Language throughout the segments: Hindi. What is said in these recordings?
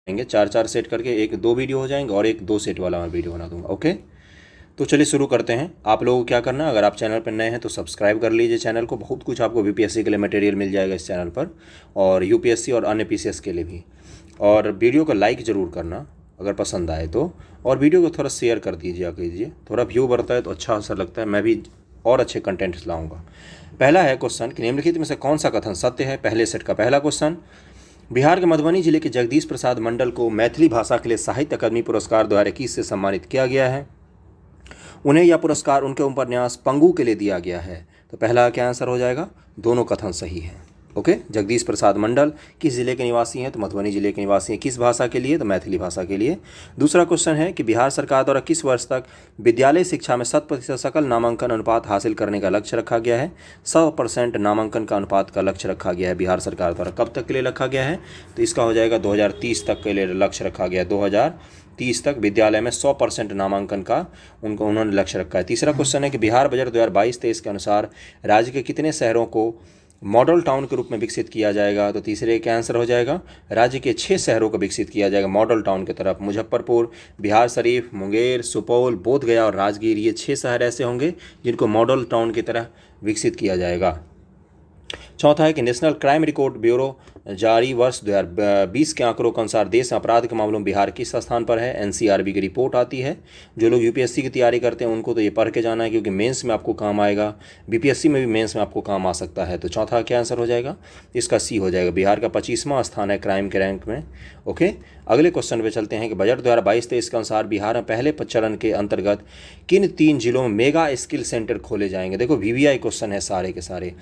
जाएंगे, 4-4 सेट करके, एक 2 वीडियो हो जाएंगे और एक 2 सेट वाला मैं वीडियो बना दूंगा। ओके, तो चलिए शुरू करते हैं। आप लोगों को क्या करना है, अगर आप चैनल पर नए हैं तो सब्सक्राइब कर लीजिए चैनल को। बहुत कुछ आपको बीपीएससी के लिए मटेरियल मिल जाएगा इस चैनल पर, और यूपीएससी और अन्य पीसीएस के लिए भी। और वीडियो को लाइक ज़रूर करना अगर पसंद आए तो, और वीडियो को थोड़ा शेयर कर कीजिए, थोड़ा व्यू बढ़ता है तो अच्छा असर लगता है, मैं भी और अच्छे कंटेंट्स लाऊंगा। पहला है क्वेश्चन कि निम्नलिखित में से कौन सा कथन सत्य है। पहले सेट का पहला क्वेश्चन, बिहार के मधुबनी जिले के जगदीश प्रसाद मंडल को मैथिली भाषा के लिए साहित्य अकादमी पुरस्कार 2021 से सम्मानित किया गया है। उन्हें यह पुरस्कार उनके उपन्यास पंगु के लिए दिया गया है। तो पहला क्या आंसर हो जाएगा, दोनों कथन सही है। ओके, जगदीश प्रसाद मंडल किस जिले के निवासी हैं, तो मधुबनी जिले के निवासी हैं। किस भाषा के लिए, तो मैथिली भाषा के लिए। दूसरा क्वेश्चन है कि बिहार सरकार द्वारा किस वर्ष तक विद्यालय शिक्षा में 100% सकल नामांकन अनुपात हासिल करने का लक्ष्य रखा गया है। 100% नामांकन का अनुपात का लक्ष्य रखा गया है बिहार सरकार द्वारा। कब तक के लिए रखा गया है, तो इसका हो जाएगा 2030 तक के लिए लक्ष्य रखा गया है। 2030 तक विद्यालय में 100% नामांकन का उन्होंने लक्ष्य रखा है। तीसरा क्वेश्चन है कि बिहार बजट 2022-23 के अनुसार राज्य के कितने शहरों को मॉडल टाउन के रूप में विकसित किया जाएगा। तो तीसरे का आंसर हो जाएगा, राज्य के 6 शहरों को विकसित किया जाएगा मॉडल टाउन की तरफ। मुजफ्फरपुर, बिहार शरीफ, मुंगेर, सुपौल, बोधगया और राजगीर, ये 6 शहर ऐसे होंगे जिनको मॉडल टाउन की तरह विकसित किया जाएगा। चौथा है कि नेशनल क्राइम रिकॉर्ड ब्यूरो जारी वर्ष 2020 के आंकड़ों के अनुसार देश में अपराध के मामलों में बिहार किस स्थान पर है। एनसीआरबी की रिपोर्ट आती है। जो लोग यूपीएससी की तैयारी करते हैं उनको तो ये पढ़ के जाना है, क्योंकि मेंस में आपको काम आएगा, बीपीएससी में भी मेंस में आपको काम आ सकता है। तो चौथा क्या आंसर हो जाएगा, इसका सी हो जाएगा। बिहार का 25वां स्थान है क्राइम के रैंक में। ओके, अगले क्वेश्चन पे चलते हैं कि बजट 2022-23 के अनुसार बिहार में पहले चरण के अंतर्गत किन 3 जिलों में मेगा स्किल सेंटर खोले जाएंगे। देखो वीवीआई क्वेश्चन है सारे के सारे।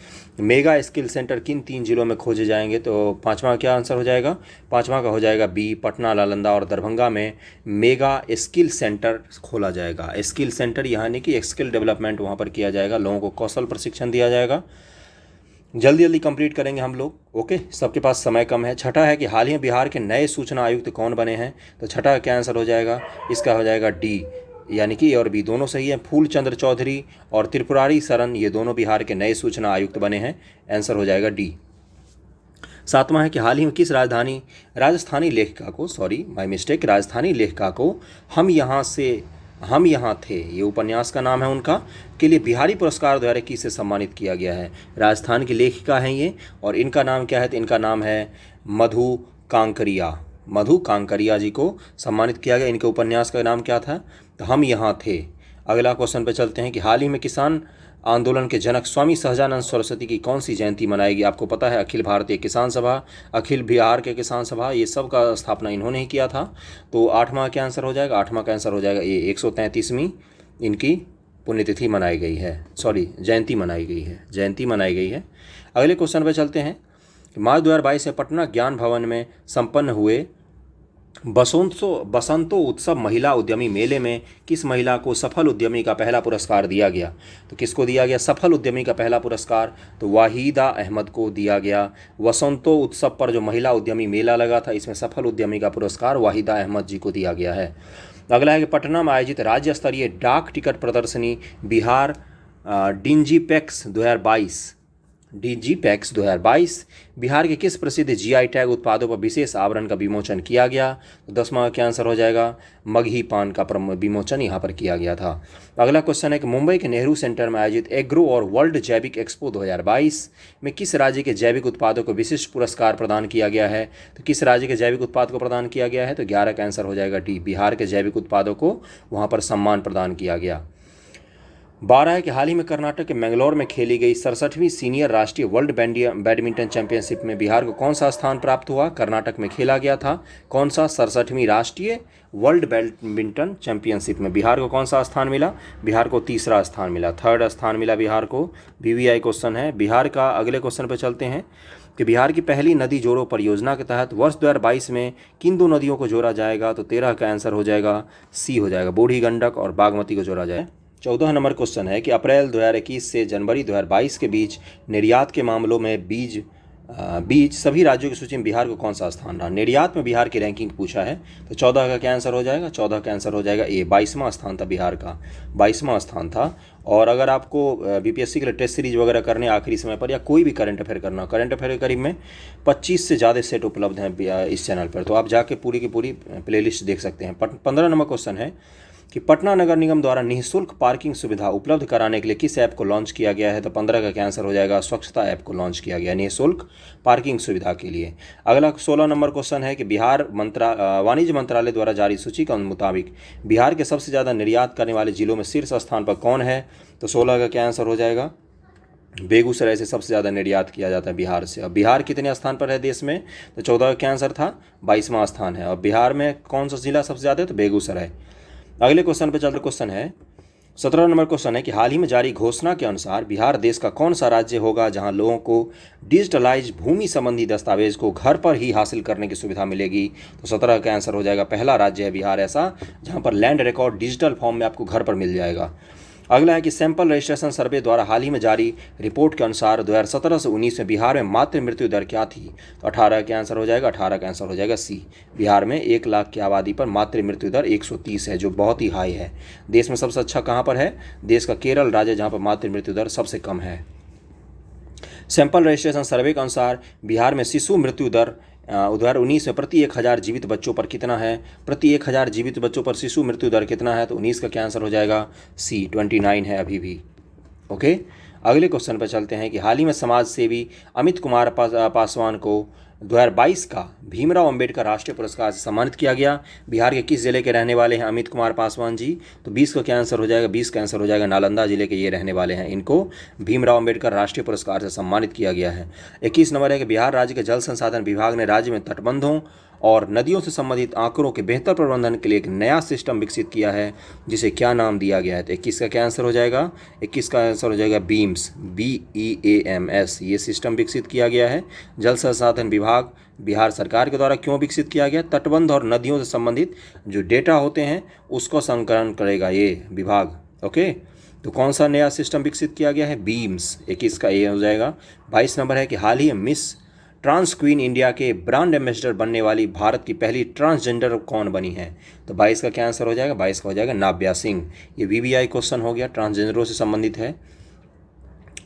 मेगा स्किल सेंटर किन 3 जिलों में खोजे जाएंगे, तो पाँचवा क्या आंसर हो जाएगा, पाँचवा का हो जाएगा बी, पटना, नालंदा और दरभंगा में मेगा स्किल सेंटर खोला जाएगा। स्किल सेंटर यानी कि स्किल डेवलपमेंट वहाँ पर किया जाएगा, लोगों को कौशल प्रशिक्षण दिया जाएगा। जल्दी जल्दी कंप्लीट करेंगे हम लोग। ओके, सबके पास समय कम है। छठा है कि हाल ही में बिहार के नए सूचना आयुक्त कौन बने हैं। तो छठा क्या आंसर हो जाएगा, इसका हो जाएगा डी, यानी कि ए और बी दोनों सही है। फूल चंद्र चौधरी और त्रिपुरारी शरण, ये दोनों बिहार के नए सूचना आयुक्त बने हैं। आंसर हो जाएगा डी। सातवां है कि हाल ही में किस राजस्थानी लेखिका को, राजस्थानी लेखिका को हम यहाँ थे, ये उपन्यास का नाम है उनका, के लिए बिहारी पुरस्कार 2021 से सम्मानित किया गया है। राजस्थान की लेखिका हैं ये, और इनका नाम क्या है, तो इनका नाम है मधु कांकरिया जी को सम्मानित किया गया। इनके उपन्यास का नाम क्या था, तो हम यहाँ थे। अगला क्वेश्चन पे चलते हैं कि हाल ही में किसान आंदोलन के जनक स्वामी सहजानंद सरस्वती की कौन सी जयंती मनाएगी। आपको पता है अखिल भारतीय किसान सभा, अखिल बिहार के किसान सभा, ये सब का स्थापना इन्होंने ही किया था। तो आठवां क्या आंसर हो जाएगा, आठवां का आंसर हो जाएगा ये 133वीं इनकी पुण्यतिथि मनाई गई है, जयंती मनाई गई है। अगले क्वेश्चन पर चलते हैं। मार्च 2022 में पटना ज्ञान भवन में संपन्न हुए बसंतो उत्सव महिला उद्यमी मेले में किस महिला को सफल उद्यमी का पहला पुरस्कार दिया गया। तो किसको दिया गया सफल उद्यमी का पहला पुरस्कार, तो वाहिदा अहमद को दिया गया। वसंतो उत्सव पर जो महिला उद्यमी मेला लगा था, इसमें सफल उद्यमी का पुरस्कार वाहिदा अहमद जी को दिया गया है। अगला है कि पटना में आयोजित राज्य स्तरीय डाक टिकट प्रदर्शनी बिहार डीजीपैक्स 2022 बिहार के किस प्रसिद्ध जीआई टैग उत्पादों पर विशेष आवरण का विमोचन किया गया। तो 10वां क्या आंसर हो जाएगा, मगही पान का विमोचन यहाँ पर किया गया था। अगला क्वेश्चन है कि मुंबई के नेहरू सेंटर में आयोजित एग्रो और वर्ल्ड जैविक एक्सपो 2022 में किस राज्य के जैविक उत्पादों को विशिष्ट पुरस्कार प्रदान किया गया है। तो किस राज्य के जैविक उत्पाद को प्रदान किया गया है, तो 11 का आंसर हो जाएगा डी, बिहार के जैविक उत्पादों को वहाँ पर सम्मान प्रदान किया गया। 12 है कि हाल ही में कर्नाटक के मैंगलोर में खेली गई 67वीं सीनियर राष्ट्रीय वर्ल्ड बैडमिंटन चैंपियनशिप में बिहार को कौन सा स्थान प्राप्त हुआ। कर्नाटक में खेला गया था कौन सा 67वीं राष्ट्रीय वर्ल्ड बैडमिंटन चैंपियनशिप में बिहार को कौन सा स्थान मिला, बिहार को तीसरा स्थान मिला, 3rd स्थान मिला बिहार को। वीवीआई क्वेश्चन है बिहार का। अगले क्वेश्चन पर चलते हैं कि बिहार की पहली नदी जोड़ो परियोजना के तहत वर्ष 2022 में किन 2 नदियों को जोड़ा जाएगा। तो 13 का आंसर हो जाएगा सी हो जाएगा, बूढ़ी गंडक और बागमती को जोड़ा जाए। 14 नंबर क्वेश्चन है कि अप्रैल 2021 से जनवरी 2022 के बीच निर्यात के मामलों में बीज बीच सभी राज्यों की सूची में बिहार को कौन सा स्थान रहा? निर्यात में बिहार की रैंकिंग पूछा है, तो 14 का क्या आंसर हो जाएगा? 14 का आंसर हो जाएगा ए, 22वां स्थान था बिहार का, 22वां स्थान था। और अगर आपको बीपीएससी के लिए टेस्ट सीरीज वगैरह करने आखिरी समय पर, या कोई भी करंट अफेयर करना, करंट अफेयर के करीब में 25 से ज़्यादा सेट उपलब्ध हैं इस चैनल पर, तो आप जाके पूरी की पूरी प्लेलिस्ट देख सकते हैं। 15 नंबर क्वेश्चन है कि पटना नगर निगम द्वारा निःशुल्क पार्किंग सुविधा उपलब्ध कराने के लिए किस ऐप को लॉन्च किया गया है? तो 15 का क्या आंसर हो जाएगा? स्वच्छता ऐप को लॉन्च किया गया निःशुल्क पार्किंग सुविधा के लिए। अगला 16 नंबर क्वेश्चन है कि बिहार वाणिज्य मंत्रालय द्वारा जारी सूची के मुताबिक बिहार के सबसे ज़्यादा निर्यात करने वाले जिलों में शीर्ष स्थान पर कौन है? तो 16 का क्या आंसर हो जाएगा? बेगूसराय से सबसे ज़्यादा निर्यात किया जाता है बिहार से। अब बिहार कितने स्थान पर है देश में? तो 14 का क्या आंसर था? 22वां स्थान है। और बिहार में कौन सा जिला सबसे ज़्यादा है? तो बेगूसराय। अगले क्वेश्चन पे चलते, क्वेश्चन है 17 नंबर क्वेश्चन है कि हाल ही में जारी घोषणा के अनुसार बिहार देश का कौन सा राज्य होगा जहां लोगों को डिजिटलाइज भूमि संबंधी दस्तावेज को घर पर ही हासिल करने की सुविधा मिलेगी? तो 17 का आंसर हो जाएगा, पहला राज्य है बिहार ऐसा जहां पर लैंड रिकॉर्ड डिजिटल फॉर्म में आपको घर पर मिल जाएगा। अगला है कि सैंपल रजिस्ट्रेशन सर्वे द्वारा हाल ही में जारी रिपोर्ट के अनुसार 2017 से 19 में बिहार में मातृ मृत्यु दर क्या थी? तो 18 का आंसर हो जाएगा, 18 का आंसर हो जाएगा सी। बिहार में 1 लाख की आबादी पर मातृ मृत्यु दर 130 है, जो बहुत ही हाई है। देश में सबसे अच्छा कहाँ पर है? देश का केरल राज्य, जहाँ पर मातृ मृत्यु दर सबसे कम है। सैंपल रजिस्ट्रेशन सर्वे के अनुसार बिहार में शिशु मृत्यु दर 2019 में प्रति 1000 जीवित बच्चों पर कितना है? प्रति 1000 जीवित बच्चों पर शिशु मृत्यु दर कितना है? तो 19 का क्या आंसर हो जाएगा? सी, 29 है अभी भी। ओके, अगले क्वेश्चन पर चलते हैं कि हाल ही में समाज सेवी अमित कुमार पासवान को 2022 का भीमराव अंबेडकर राष्ट्रीय पुरस्कार से सम्मानित किया गया। बिहार के किस जिले के रहने वाले हैं अमित कुमार पासवान जी? तो 20 का क्या आंसर हो जाएगा? 20 का आंसर हो जाएगा, नालंदा जिले के ये रहने वाले हैं। इनको भीमराव अंबेडकर राष्ट्रीय पुरस्कार से सम्मानित किया गया है। 21 नंबर है कि बिहार राज्य के जल संसाधन विभाग ने राज्य में तटबंधों और नदियों से संबंधित आंकड़ों के बेहतर प्रबंधन के लिए एक नया सिस्टम विकसित किया है, जिसे क्या नाम दिया गया है? तो 21 का क्या आंसर हो जाएगा? 21 का आंसर हो जाएगा बीम्स, BEAMS। ये सिस्टम विकसित किया गया है। जल संसाधन विभाग बिहार सरकार के द्वारा क्यों विकसित किया गया? तटबंध और नदियों से संबंधित जो डेटा होते हैं उसको संकलन करेगा ये विभाग। ओके, तो कौन सा नया सिस्टम विकसित किया गया है? बीम्स। 21 का ये हो जाएगा। 22 नंबर है कि हाल ही मिस ट्रांस क्वीन इंडिया के ब्रांड एम्बेसडर बनने वाली भारत की पहली ट्रांसजेंडर कौन बनी है? तो 22 का क्या आंसर हो जाएगा? 22 का हो जाएगा नाव्या सिंह। ये VVI क्वेश्चन हो गया, ट्रांसजेंडरों से संबंधित है।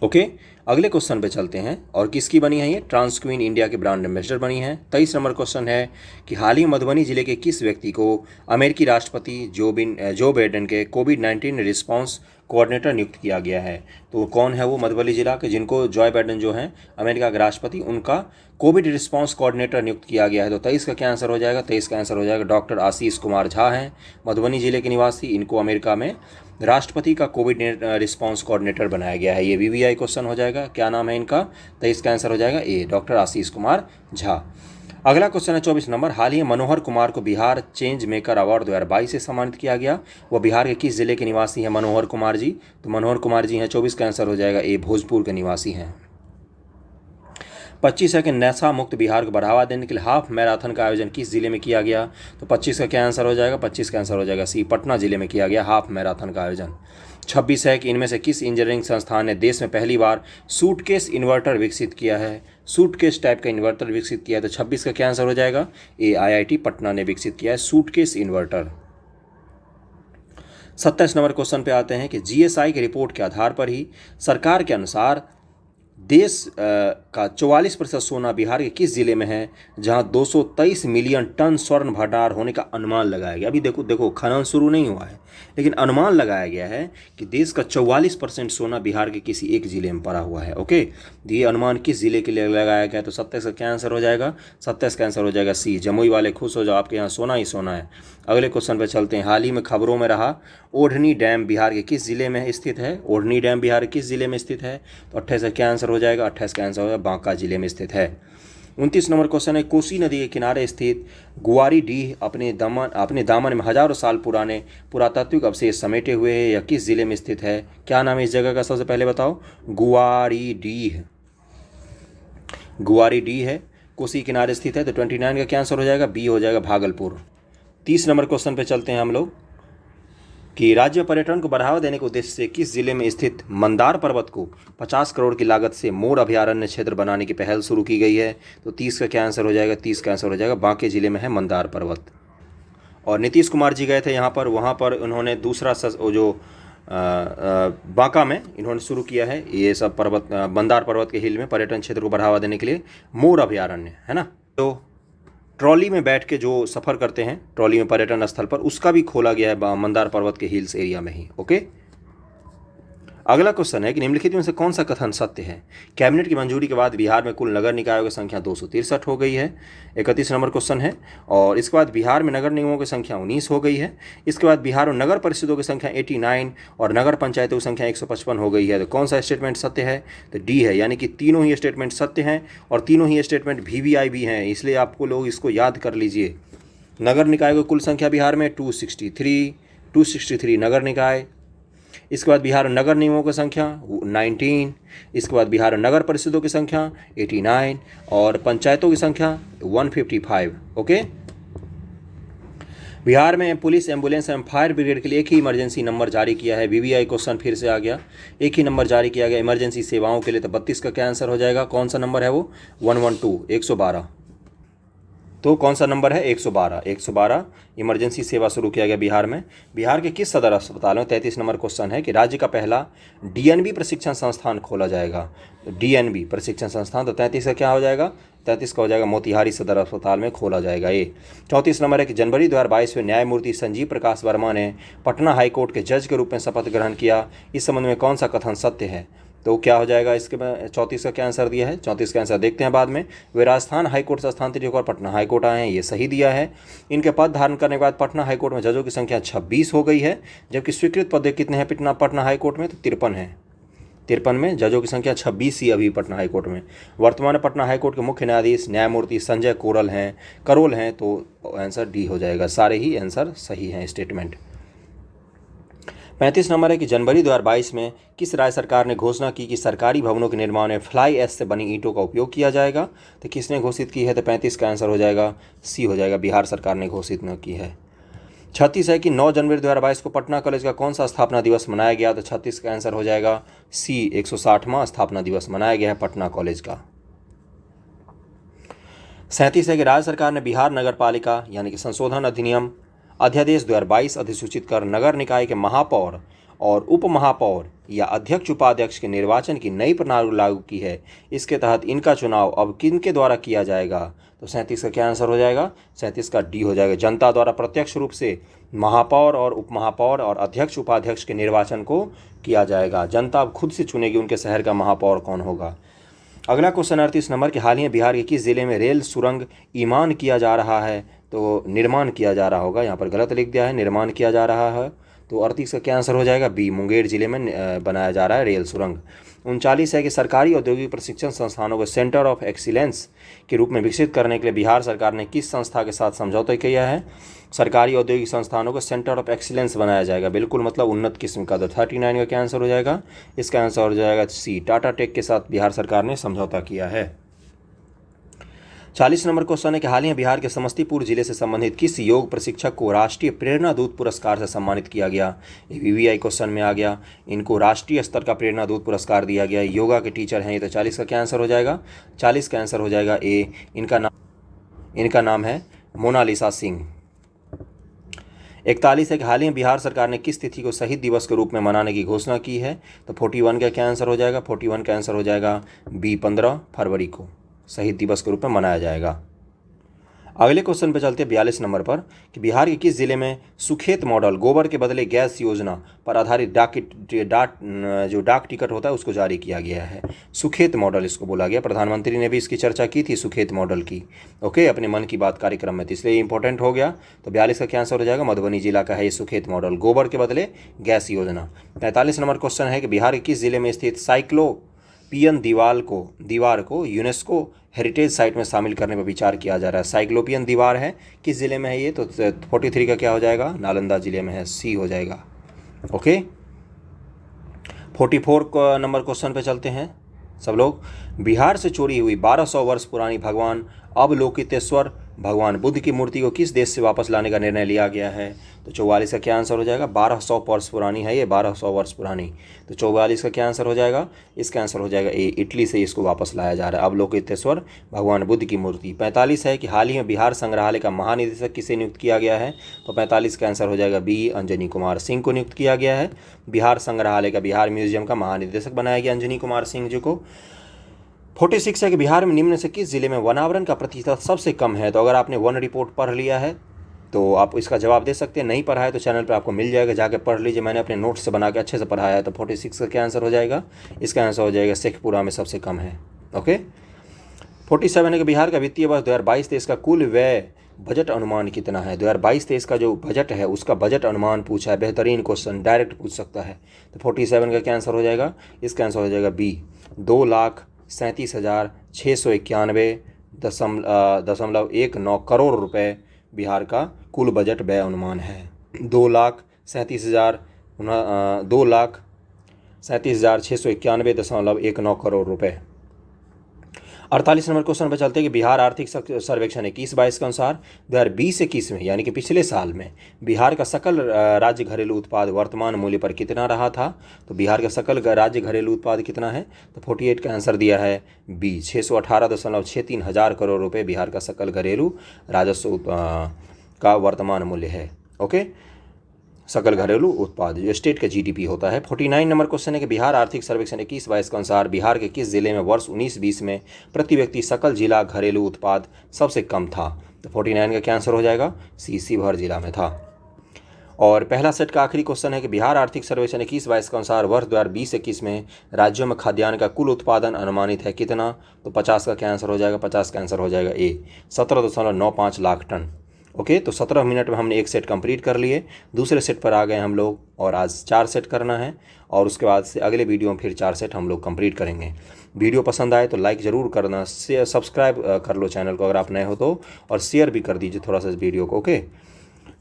ओके, अगले क्वेश्चन पे चलते हैं। और किसकी बनी है ये? ट्रांस क्वीन इंडिया के ब्रांड एम्बेसडर बनी है। 23 नंबर क्वेश्चन है कि हाल ही मधुबनी जिले के किस व्यक्ति को अमेरिकी राष्ट्रपति जो बाइडेन के कोविड-19 रिस्पांस कोऑर्डिनेटर नियुक्त किया गया है? तो कौन है वो मधुबनी जिला के जिनको जॉय बाइडेन जो हैं अमेरिका के राष्ट्रपति, उनका कोविड रिस्पांस कोऑर्डिनेटर नियुक्त किया गया है? तो 23 का क्या आंसर हो जाएगा? 23 का आंसर हो जाएगा, डॉक्टर आशीष कुमार झा हैं, मधुबनी जिले के निवासी। इनको अमेरिका में राष्ट्रपति का कोविड रिस्पांस कोऑर्डिनेटर बनाया गया है। ये VVI क्वेश्चन हो जाएगा। क्या नाम है इनका? 23 का आंसर हो जाएगा ए, डॉक्टर आशीष कुमार झा। अगला क्वेश्चन है 24 नंबर। हाल ही मनोहर कुमार को बिहार चेंज मेकर अवार्ड 2022 से सम्मानित किया गया। वो बिहार के किस जिले के निवासी हैं मनोहर कुमार जी? तो मनोहर कुमार जी हैं, 24 का आंसर हो जाएगा ए, भोजपुर के निवासी हैं। 25 है कि नशा मुक्त बिहार को बढ़ावा देने के लिए हाफ मैराथन का आयोजन किस जिले में किया गया? तो 25 का क्या आंसर हो जाएगा? 25 का आंसर हो जाएगा सी, पटना जिले में किया गया हाफ मैराथन का आयोजन। 26 है कि इनमें से किस इंजीनियरिंग संस्थान ने देश में पहली बार सूटकेस इन्वर्टर विकसित किया है? सूटकेस टाइप का इन्वर्टर विकसित किया है। तो 26 का क्या आंसर हो जाएगा? ए, IIT पटना ने विकसित किया है सूटकेस इन्वर्टर। 27 नंबर क्वेश्चन पे आते हैं कि GSI की रिपोर्ट के आधार पर ही सरकार के अनुसार देश का 44% सोना बिहार के किस जिले में है जहां 223 मिलियन टन स्वर्ण भंडार होने का अनुमान लगाया गया? अभी देखो खनन शुरू नहीं हुआ है, लेकिन अनुमान लगाया गया है कि देश का 44% सोना बिहार के किसी एक जिले में पड़ा हुआ है। ओके, ये अनुमान किस जिले के लिए लगाया गया? तो 27 का क्या आंसर हो जाएगा? 27 का आंसर हो जाएगा सी, जमुई वाले खुश हो जाओ, आपके यहाँ सोना ही सोना है। अगले क्वेश्चन पर चलते हैं। हाल ही में खबरों में रहा ओढ़नी डैम बिहार के किस जिले में स्थित है? ओढ़नी डैम बिहार के किस जिले में स्थित है? तो 28 का क्या आंसर हो जाएगा? 28 का आंसर हो जाएगा बांका जिले में स्थित है। 29 नंबर क्वेश्चन है कोसी नदी के किनारे स्थित गुआरी डीह अपने दामन में हजारों साल पुराने पुरातात्विक अवशेष समेटे हुए है। यह किस जिले में स्थित है? क्या नाम है इस जगह का? सबसे पहले बताओ। गुआरी डीह है, कोसी किनारे स्थित है। तो 29 का क्या आंसर हो जाएगा? बी हो जाएगा भागलपुर। 30 नंबर क्वेश्चन पे चलते हैं हम लोग कि राज्य पर्यटन को बढ़ावा देने के उद्देश्य से किस जिले में स्थित मंदार पर्वत को 50 करोड़ की लागत से मोर अभयारण्य क्षेत्र बनाने की पहल शुरू की गई है। तो 30 का क्या आंसर हो जाएगा? 30 का आंसर हो जाएगा बांके जिले में है मंदार पर्वत। और नीतीश कुमार जी गए थे यहाँ पर, वहाँ पर उन्होंने दूसरा जो बांका में इन्होंने शुरू किया है ये सब पर्वत, मंदार पर्वत के हिल में पर्यटन क्षेत्र को बढ़ावा देने के लिए मोर अभयारण्य, है ना। तो ट्रॉली में बैठ के जो सफ़र करते हैं ट्रॉली में पर्यटन स्थल पर, उसका भी खोला गया है मंदार पर्वत के हिल्स एरिया में ही। ओके, अगला क्वेश्चन है कि निम्नलिखित में से कौन सा कथन सत्य है? कैबिनेट की मंजूरी के बाद बिहार में कुल नगर निकायों की संख्या 263 हो गई है। 31 नंबर क्वेश्चन है। और इसके बाद बिहार में नगर निगमों की संख्या 19 हो गई है। इसके बाद बिहार में नगर परिषदों की संख्या 89 और नगर पंचायतों की संख्या 155 हो गई है। तो कौन सा स्टेटमेंट सत्य है? तो डी है, यानी कि तीनों ही स्टेटमेंट सत्य हैं और तीनों ही स्टेटमेंट VVI भी हैं, इसलिए आपको लोग इसको याद कर लीजिए। नगर निकायों की कुल संख्या बिहार में 263 नगर निकाय। इसके बाद बिहार नगर निगमों की संख्या 19। इसके बाद बिहार नगर परिषदों की संख्या 89 और पंचायतों की संख्या 155। ओके, बिहार में पुलिस, एम्बुलेंस एवं फायर ब्रिगेड के लिए एक ही इमरजेंसी नंबर जारी किया है। VVI क्वेश्चन फिर से आ गया, एक ही नंबर जारी किया गया इमरजेंसी सेवाओं के लिए। तो 32 का क्या आंसर हो जाएगा? कौन सा नंबर है वो? 112। तो कौन सा नंबर है? 112 इमरजेंसी सेवा शुरू किया गया बिहार में। बिहार के किस सदर अस्पताल में, 33 नंबर क्वेश्चन है, कि राज्य का पहला DNB प्रशिक्षण संस्थान खोला जाएगा? DNB प्रशिक्षण संस्थान। तो 33 का क्या हो जाएगा? 33 का हो जाएगा मोतिहारी सदर अस्पताल में खोला जाएगा ये। 34 नंबर है कि जनवरी 2022 में न्यायमूर्ति संजीव प्रकाश वर्मा ने पटना हाईकोर्ट के जज के रूप में शपथ ग्रहण किया। इस संबंध में कौन सा कथन सत्य है? तो क्या हो जाएगा इसके में? 34 का क्या आंसर दिया है? 34 का आंसर देखते हैं बाद में। वे राजस्थान हाईकोर्ट से स्थानांतरित होकर पटना हाईकोर्ट आए हैं, ये सही दिया है। इनके पद धारण करने के बाद पटना हाईकोर्ट में जजों की संख्या 26 हो गई है, जबकि स्वीकृत पद कितने हैं पटना हाईकोर्ट में? तो 53 है। 53 में जजों की संख्या 26 ही अभी पटना हाईकोर्ट में। वर्तमान में पटना हाईकोर्ट के मुख्य न्यायाधीश न्यायमूर्ति संजय करोल हैं। तो आंसर डी हो जाएगा, सारे ही आंसर सही हैं स्टेटमेंट। 35 नंबर है कि जनवरी 2022 में किस राज्य सरकार ने घोषणा की कि सरकारी भवनों के निर्माण में फ्लाई ऐश से बनी ईंटों का उपयोग किया जाएगा? तो किसने घोषित की है? तो 35 का आंसर हो जाएगा सी हो जाएगा, बिहार सरकार ने घोषित न की है। 36 है कि 9 जनवरी 2022 को पटना कॉलेज का कौन सा स्थापना दिवस मनाया गया? तो 36 का आंसर हो जाएगा सी, 160वां स्थापना दिवस मनाया गया है पटना कॉलेज का। 37 है कि राज्य सरकार ने बिहार नगर पालिका यानी कि संशोधन अधिनियम अध्यादेश 2022 अधिसूचित कर नगर निकाय के महापौर और उप महापौर या अध्यक्ष उपाध्यक्ष के निर्वाचन की नई प्रणाली लागू की है। इसके तहत इनका चुनाव अब किन के द्वारा किया जाएगा? तो 37 का क्या आंसर हो जाएगा? 37 का डी हो जाएगा, जनता द्वारा प्रत्यक्ष रूप से महापौर और उप महापौर और अध्यक्ष उपाध्यक्ष के निर्वाचन को किया जाएगा। जनता अब खुद से चुनेगी उनके शहर का महापौर कौन होगा। अगला क्वेश्चन 38 नंबर के हाल ही बिहार के किस जिले में रेल सुरंग निर्माण किया जा रहा है? तो निर्माण किया जा रहा होगा, यहाँ पर गलत लिख दिया है, निर्माण किया जा रहा है। तो 38 का क्या आंसर हो जाएगा? बी, मुंगेर जिले में बनाया जा रहा है रेल सुरंग। 39 है कि सरकारी औद्योगिक प्रशिक्षण संस्थानों को सेंटर ऑफ एक्सीलेंस के रूप में विकसित करने के लिए बिहार सरकार ने किस संस्था के साथ समझौता किया है? सरकारी औद्योगिक संस्थानों को सेंटर ऑफ एक्सीलेंस बनाया जाएगा, बिल्कुल मतलब उन्नत किस्म का। तो 39 का क्या आंसर हो जाएगा? इसका आंसर हो जाएगा सी, टाटा टेक के साथ बिहार सरकार ने समझौता किया है। 40 नंबर क्वेश्चन है कि हाल ही बिहार के समस्तीपुर जिले से संबंधित किस योग प्रशिक्षक को राष्ट्रीय प्रेरणा दूत पुरस्कार से सम्मानित किया गया? ये VVI क्वेश्चन में आ गया, इनको राष्ट्रीय स्तर का प्रेरणा दूत पुरस्कार दिया गया, योगा के टीचर हैं ये। तो 40 का क्या आंसर हो जाएगा? 40 का आंसर हो जाएगा ए, इनका नाम है मोनालिसा सिंह। 41 है कि हाल ही बिहार सरकार ने किस तिथि को शहीद दिवस के रूप में मनाने की घोषणा की है? तो 41 का क्या आंसर हो जाएगा? 41 का आंसर हो जाएगा बी, 15 फरवरी को शहीद दिवस के रूप में मनाया जाएगा। अगले क्वेश्चन पे चलते हैं 42 नंबर पर कि बिहार के किस जिले में सुखेत मॉडल गोबर के बदले गैस योजना पर आधारित डाक टिकट होता है उसको जारी किया गया है? सुखेत मॉडल इसको बोला गया, प्रधानमंत्री ने भी इसकी चर्चा की थी सुखेत मॉडल की, ओके, अपने मन की बात कार्यक्रम में, तो इसलिए इंपॉर्टेंट हो गया। तो 42 का क्या आंसर हो जाएगा? मधुबनी जिला का है ये सुखेत मॉडल, गोबर के बदले गैस योजना। 43 नंबर क्वेश्चन है कि बिहार के किस जिले में स्थित साइक्लोपियन दीवार को यूनेस्को हेरिटेज साइट में शामिल करने पर विचार किया जा रहा है? साइक्लोपियन दीवार है, किस जिले में है ये? तो 43 का क्या हो जाएगा? नालंदा जिले में है, सी हो जाएगा, ओके। 44 नंबर क्वेश्चन पे चलते हैं सब लोग। बिहार से चोरी हुई 1200 वर्ष पुरानी भगवान अवलोकितेश्वर भगवान बुद्ध की मूर्ति को किस देश से वापस लाने का निर्णय लिया गया है? तो 44 का क्या आंसर हो जाएगा? 1200 वर्ष पुरानी है ये, 1200 वर्ष पुरानी। तो 44 का क्या आंसर हो जाएगा? इसका आंसर हो जाएगा ए, इटली से इसको वापस लाया जा रहा है अवलोकितेश्वर भगवान बुद्ध की मूर्ति। 45 है कि हाल ही में बिहार संग्रहालय का महानिदेशक किसे नियुक्त किया गया है? तो 45 का आंसर हो जाएगा बी, अंजनी कुमार सिंह को नियुक्त किया गया है। बिहार संग्रहालय का, बिहार म्यूजियम का महानिदेशक बनाया गया अंजनी कुमार सिंह जी को। 46 है कि बिहार में निम्न से किस जिले में वनावरण का प्रतिशत सबसे कम है? तो अगर आपने वन रिपोर्ट पढ़ लिया है तो आप इसका जवाब दे सकते हैं, नहीं पढ़ा है तो चैनल पर आपको मिल जाएगा, जाके पढ़ लीजिए, मैंने अपने नोट्स से बना के अच्छे से पढ़ाया है। तो 46 का क्या आंसर हो जाएगा? इसका आंसर हो जाएगा शेखपुरा में सबसे कम है। ओके। 47 है कि बिहार का वित्तीय वर्ष 2022-23 का कुल व्यय बजट अनुमान कितना है? 2022-23 का जो बजट है उसका बजट अनुमान पूछा है, बेहतरीन क्वेश्चन, डायरेक्ट पूछ सकता है। तो 47 का क्या आंसर हो जाएगा? इसका आंसर हो जाएगा बी, 2,37,691.19 करोड़ रुपए बिहार का कुल बजट व्यय अनुमान है। 2,37,691.19 करोड़ रुपए। 48 नंबर क्वेश्चन पर चलते हैं कि बिहार आर्थिक सर्वेक्षण 21-22 के अनुसार 2020-21 में, यानी कि पिछले साल में, बिहार का सकल राज्य घरेलू उत्पाद वर्तमान मूल्य पर कितना रहा था? तो बिहार का सकल राज्य घरेलू उत्पाद कितना है? तो 48 का आंसर दिया है बी, 618.63 हज़ार करोड़ रुपए बिहार का सकल घरेलू राजस्व का वर्तमान मूल्य है। ओके, सकल घरेलू उत्पाद जो स्टेट का जीडीपी होता है। 49 नंबर क्वेश्चन है कि बिहार आर्थिक सर्वेक्षण 21-22 के अनुसार बिहार के किस जिले में वर्ष 19-20 में प्रति व्यक्ति सकल जिला घरेलू उत्पाद सबसे कम था? तो 49 का क्या आंसर हो जाएगा? सी, शिवहर जिला में था। और पहला सेट का आखिरी क्वेश्चन है कि बिहार आर्थिक सर्वेक्षण 21-22 के अनुसार वर्ष 2020-21 में राज्यों में खाद्यान्न का कुल उत्पादन अनुमानित है कितना? तो 50 का क्या आंसर हो जाएगा? 50 का आंसर हो जाएगा ए, 17.95 लाख टन। ओके, तो 17 मिनट में हमने एक सेट कंप्लीट कर लिए, दूसरे सेट पर आ गए हम लोग, और आज 4 सेट करना है, और उसके बाद से अगले वीडियो में फिर 4 सेट हम लोग कंप्लीट करेंगे। वीडियो पसंद आए तो लाइक ज़रूर करना, सब्सक्राइब कर लो चैनल को अगर आप नए हो तो, और शेयर भी कर दीजिए थोड़ा सा इस वीडियो को। ओके,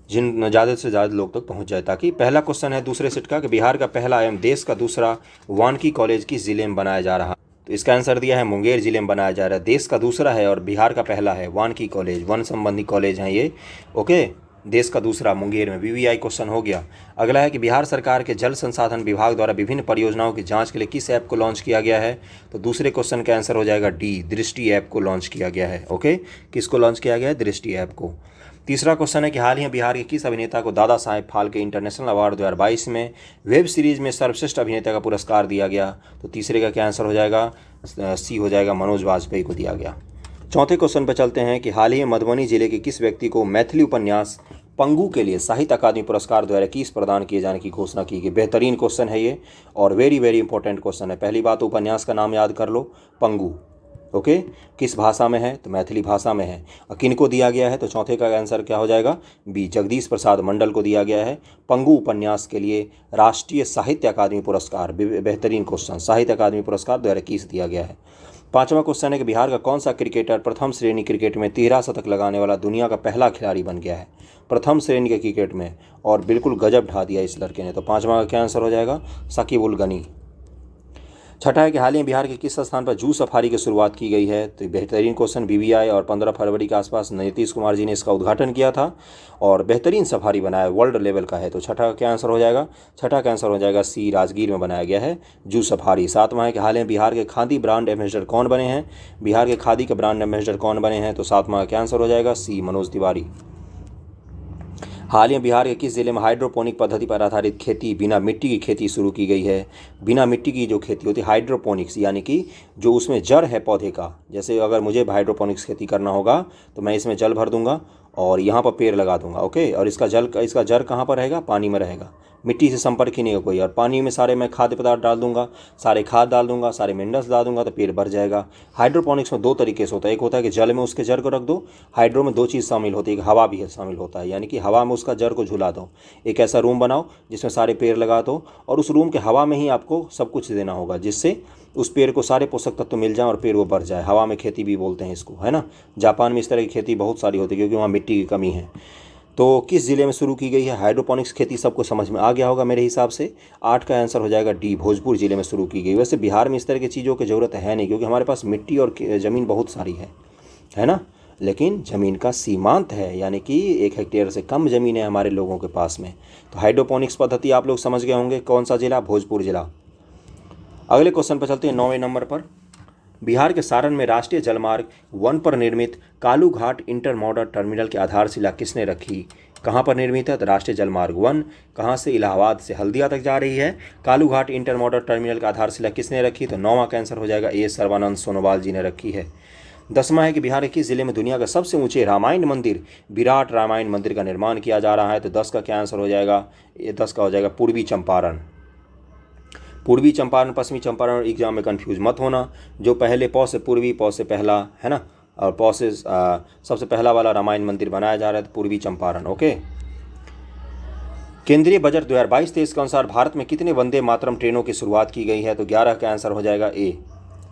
जिन ज़्यादा से ज़्यादा लोग तक पहुंच जाए। ताकि पहला क्वेश्चन है दूसरे सेट का कि बिहार का पहला एवं देश का दूसरा वानिकी कॉलेज किस जिले में बनाया जा रहा है? तो इसका आंसर दिया है मुंगेर जिले में बनाया जा रहा है। देश का दूसरा है और बिहार का पहला है वानिकी कॉलेज, वन संबंधी कॉलेज हैं ये। ओके, देश का दूसरा मुंगेर में। वीवीआई क्वेश्चन हो गया। अगला है कि बिहार सरकार के जल संसाधन विभाग द्वारा विभिन्न परियोजनाओं की जांच के लिए किस ऐप को लॉन्च किया गया है? तो दूसरे क्वेश्चन का आंसर हो जाएगा डी, दृष्टि ऐप को लॉन्च किया गया है। ओके, किसको लॉन्च किया गया है? दृष्टि ऐप को। तीसरा क्वेश्चन है कि हाल ही बिहार के किस अभिनेता को दादा साहेब फाल्के इंटरनेशनल अवार्ड 2022 में वेब सीरीज में सर्वश्रेष्ठ अभिनेता का पुरस्कार दिया गया? तो तीसरे का क्या आंसर हो जाएगा? सी हो जाएगा, मनोज वाजपेयी को दिया गया। चौथे क्वेश्चन पर चलते हैं कि हाल ही में मधुबनी जिले के किस व्यक्ति को मैथिली उपन्यास पंगु के लिए साहित्य अकादमी पुरस्कार 2021 प्रदान किए जाने की घोषणा की गई? बेहतरीन क्वेश्चन है ये और वेरी वेरी इंपॉर्टेंट क्वेश्चन है। पहली बात, उपन्यास का नाम याद कर लो, पंगु। ओके, किस भाषा में है? तो मैथिली भाषा में है। और किनको दिया गया है? तो चौथे का आंसर क्या हो जाएगा? बी, जगदीश प्रसाद मंडल को दिया गया है पंगु उपन्यास के लिए राष्ट्रीय साहित्य अकादमी पुरस्कार। बेहतरीन क्वेश्चन, साहित्य अकादमी पुरस्कार 2021 दिया गया है। पांचवा क्वेश्चन है कि बिहार का कौन सा क्रिकेटर प्रथम श्रेणी क्रिकेट में 13 शतक लगाने वाला दुनिया का पहला खिलाड़ी बन गया है? प्रथम श्रेणी के क्रिकेट में, और बिल्कुल गजब ढा दिया इस लड़के ने। तो पांचवा का क्या आंसर हो जाएगा? साकिब उल गनी। छठा है कि हाल ही बिहार के किस स्थान पर जू सफारी की शुरुआत की गई है? तो बेहतरीन क्वेश्चन, बीबीआई, और 15 फरवरी के आसपास नीतीश कुमार जी ने इसका उद्घाटन किया था और बेहतरीन सफारी बनाया, वर्ल्ड लेवल का है। तो छठा का क्या आंसर हो जाएगा? छठा का आंसर हो जाएगा सी, राजगीर में बनाया गया है जू सफारी। सातवां है कि हाल ही बिहार के खादी ब्रांड एम्बेसडर कौन बने हैं? बिहार के खादी के ब्रांड एम्बेसडर कौन बने हैं? तो सातवां का क्या आंसर हो जाएगा? सी, मनोज तिवारी। हाल ही बिहार के किस जिले में हाइड्रोपोनिक पद्धति पर आधारित खेती, बिना मिट्टी की खेती शुरू की गई है? बिना मिट्टी की जो खेती होती है हाइड्रोपोनिक्स, यानी कि जो उसमें जड़ है पौधे का, जैसे अगर मुझे हाइड्रोपोनिक्स खेती करना होगा तो मैं इसमें जल भर दूंगा और यहाँ पर पेड़ लगा दूंगा। ओके, और इसका जड़ कहाँ पर रहेगा? पानी में रहेगा, मिट्टी से संपर्क ही नहीं हो कोई, और पानी में सारे मैं खाद्य पदार्थ डाल दूंगा, सारे खाद डाल दूंगा, सारे मिनरल्स डाल दूंगा तो पेड़ भर जाएगा। हाइड्रोपोनिक्स में दो तरीके से होता है, एक होता है कि जल में उसके जड़ को रख दो, हाइड्रो में दो चीज़ शामिल होती है, एक हवा भी शामिल होता है, यानी कि हवा में उसका जड़ को झुला दो। एक ऐसा रूम बनाओ जिसमें सारे पेड़ लगा दो और उस रूम के हवा में ही आपको सब कुछ देना होगा, जिससे उस पेड़ को सारे पोषक तत्व मिल जाए और पेड़ वो बढ़ जाए। हवा में खेती भी बोलते हैं इसको, है ना। जापान में इस तरह की खेती बहुत सारी होती है क्योंकि वहाँ मिट्टी की कमी है। तो किस ज़िले में शुरू की गई है हाइड्रोपोनिक्स खेती? सबको समझ में आ गया होगा मेरे हिसाब से। 8 का आंसर हो जाएगा डी, भोजपुर ज़िले में शुरू की गई। वैसे बिहार में इस तरह की चीज़ों की ज़रूरत है नहीं क्योंकि हमारे पास मिट्टी और ज़मीन बहुत सारी है ना। लेकिन ज़मीन का सीमांत है, यानी कि 1 हेक्टेयर से कम ज़मीन है हमारे लोगों के पास में। तो हाइड्रोपोनिक्स पद्धति आप लोग समझ गए होंगे। कौन सा जिला? भोजपुर जिला। अगले क्वेश्चन पर चलते हैं 9वें नंबर पर। बिहार के सारण में राष्ट्रीय जलमार्ग 1 पर निर्मित कालू घाट इंटरमॉडल टर्मिनल की आधारशिला किसने रखी? कहाँ पर निर्मित है? तो राष्ट्रीय जलमार्ग 1 कहाँ से? इलाहाबाद से हल्दिया तक जा रही है। कालू घाट इंटरमॉडल टर्मिनल की आधारशिला किसने रखी? तो 9वां का आंसर हो जाएगा ए सर्बानंद सोनोवाल जी ने रखी है। 10वां है कि बिहार के किस जिले में दुनिया का सबसे ऊंचे रामायण मंदिर विराट रामायण मंदिर का निर्माण किया जा रहा है? तो 10 का क्या आंसर हो जाएगा? ये 10 का हो जाएगा पूर्वी चंपारण। पूर्वी चंपारण पश्चिमी चंपारण एग्जाम में कंफ्यूज मत होना। जो पहले पौ से पूर्वी, पौ से पहला, है ना, और पौ से सबसे पहला वाला रामायण मंदिर बनाया जा रहा है, तो पूर्वी चंपारण। ओके। केंद्रीय बजट 2022-23 के अनुसार भारत में कितने वंदे मातरम ट्रेनों की शुरुआत की गई है? तो 11 का आंसर हो जाएगा ए,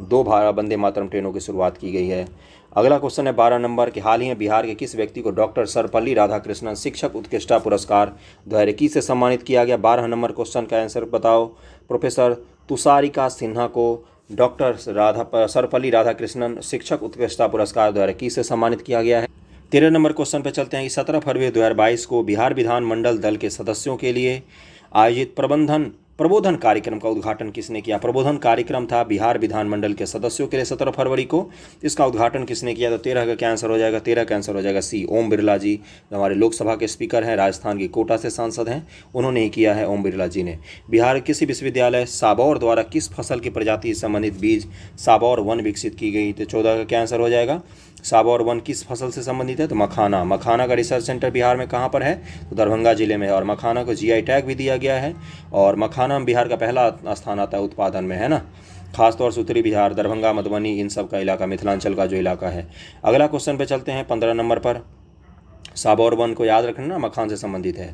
2 वंदे मातरम ट्रेनों की शुरुआत की गई है। अगला क्वेश्चन है 12 नंबर कि हाल ही में बिहार के किस व्यक्ति को डॉक्टर सर्वपल्ली राधाकृष्णन शिक्षक उत्कृष्टता पुरस्कार 2021 से सम्मानित किया गया? 12 नंबर क्वेश्चन का आंसर बताओ। प्रोफेसर तुषारिका सिन्हा को डॉक्टर सर्वपल्ली राधाकृष्णन शिक्षक उत्कृष्टता पुरस्कार 2021 से सम्मानित किया गया है। 13 नंबर क्वेश्चन पर चलते हैं कि 17 फरवरी 2022 को बिहार विधानमंडल दल के सदस्यों के लिए आयोजित प्रबोधन कार्यक्रम का उद्घाटन किसने किया? प्रबोधन कार्यक्रम था बिहार विधानमंडल के सदस्यों के लिए 17 फरवरी को। इसका उद्घाटन किसने किया? तो 13 का क्या आंसर हो जाएगा? 13 का आंसर हो जाएगा सी, ओम बिरला जी, जो हमारे लोकसभा के स्पीकर हैं, राजस्थान की कोटा से सांसद हैं, उन्होंने ही किया है, ओम बिरला जी ने। बिहार के किसी विश्वविद्यालय साबौर द्वारा किस फसल की प्रजाति से संबंधित बीज साबौर 1 विकसित की गई? तो 14 का क्या आंसर हो जाएगा? साबौर 1 किस फसल से संबंधित है? तो मखाना। मखाना का रिसर्च सेंटर बिहार में कहाँ पर है? तो दरभंगा जिले में है, और मखाना को जीआई टैग भी दिया गया है, और मखाना बिहार का पहला स्थान आता है उत्पादन में, है ना। खासतौर से उत्तरी बिहार, दरभंगा, मधुबनी, इन सब का इलाका, मिथिलांचल का जो इलाका है। अगला क्वेश्चन पे चलते हैं 15 नंबर पर। साबौर 1 को याद रखना, मखान से संबंधित है।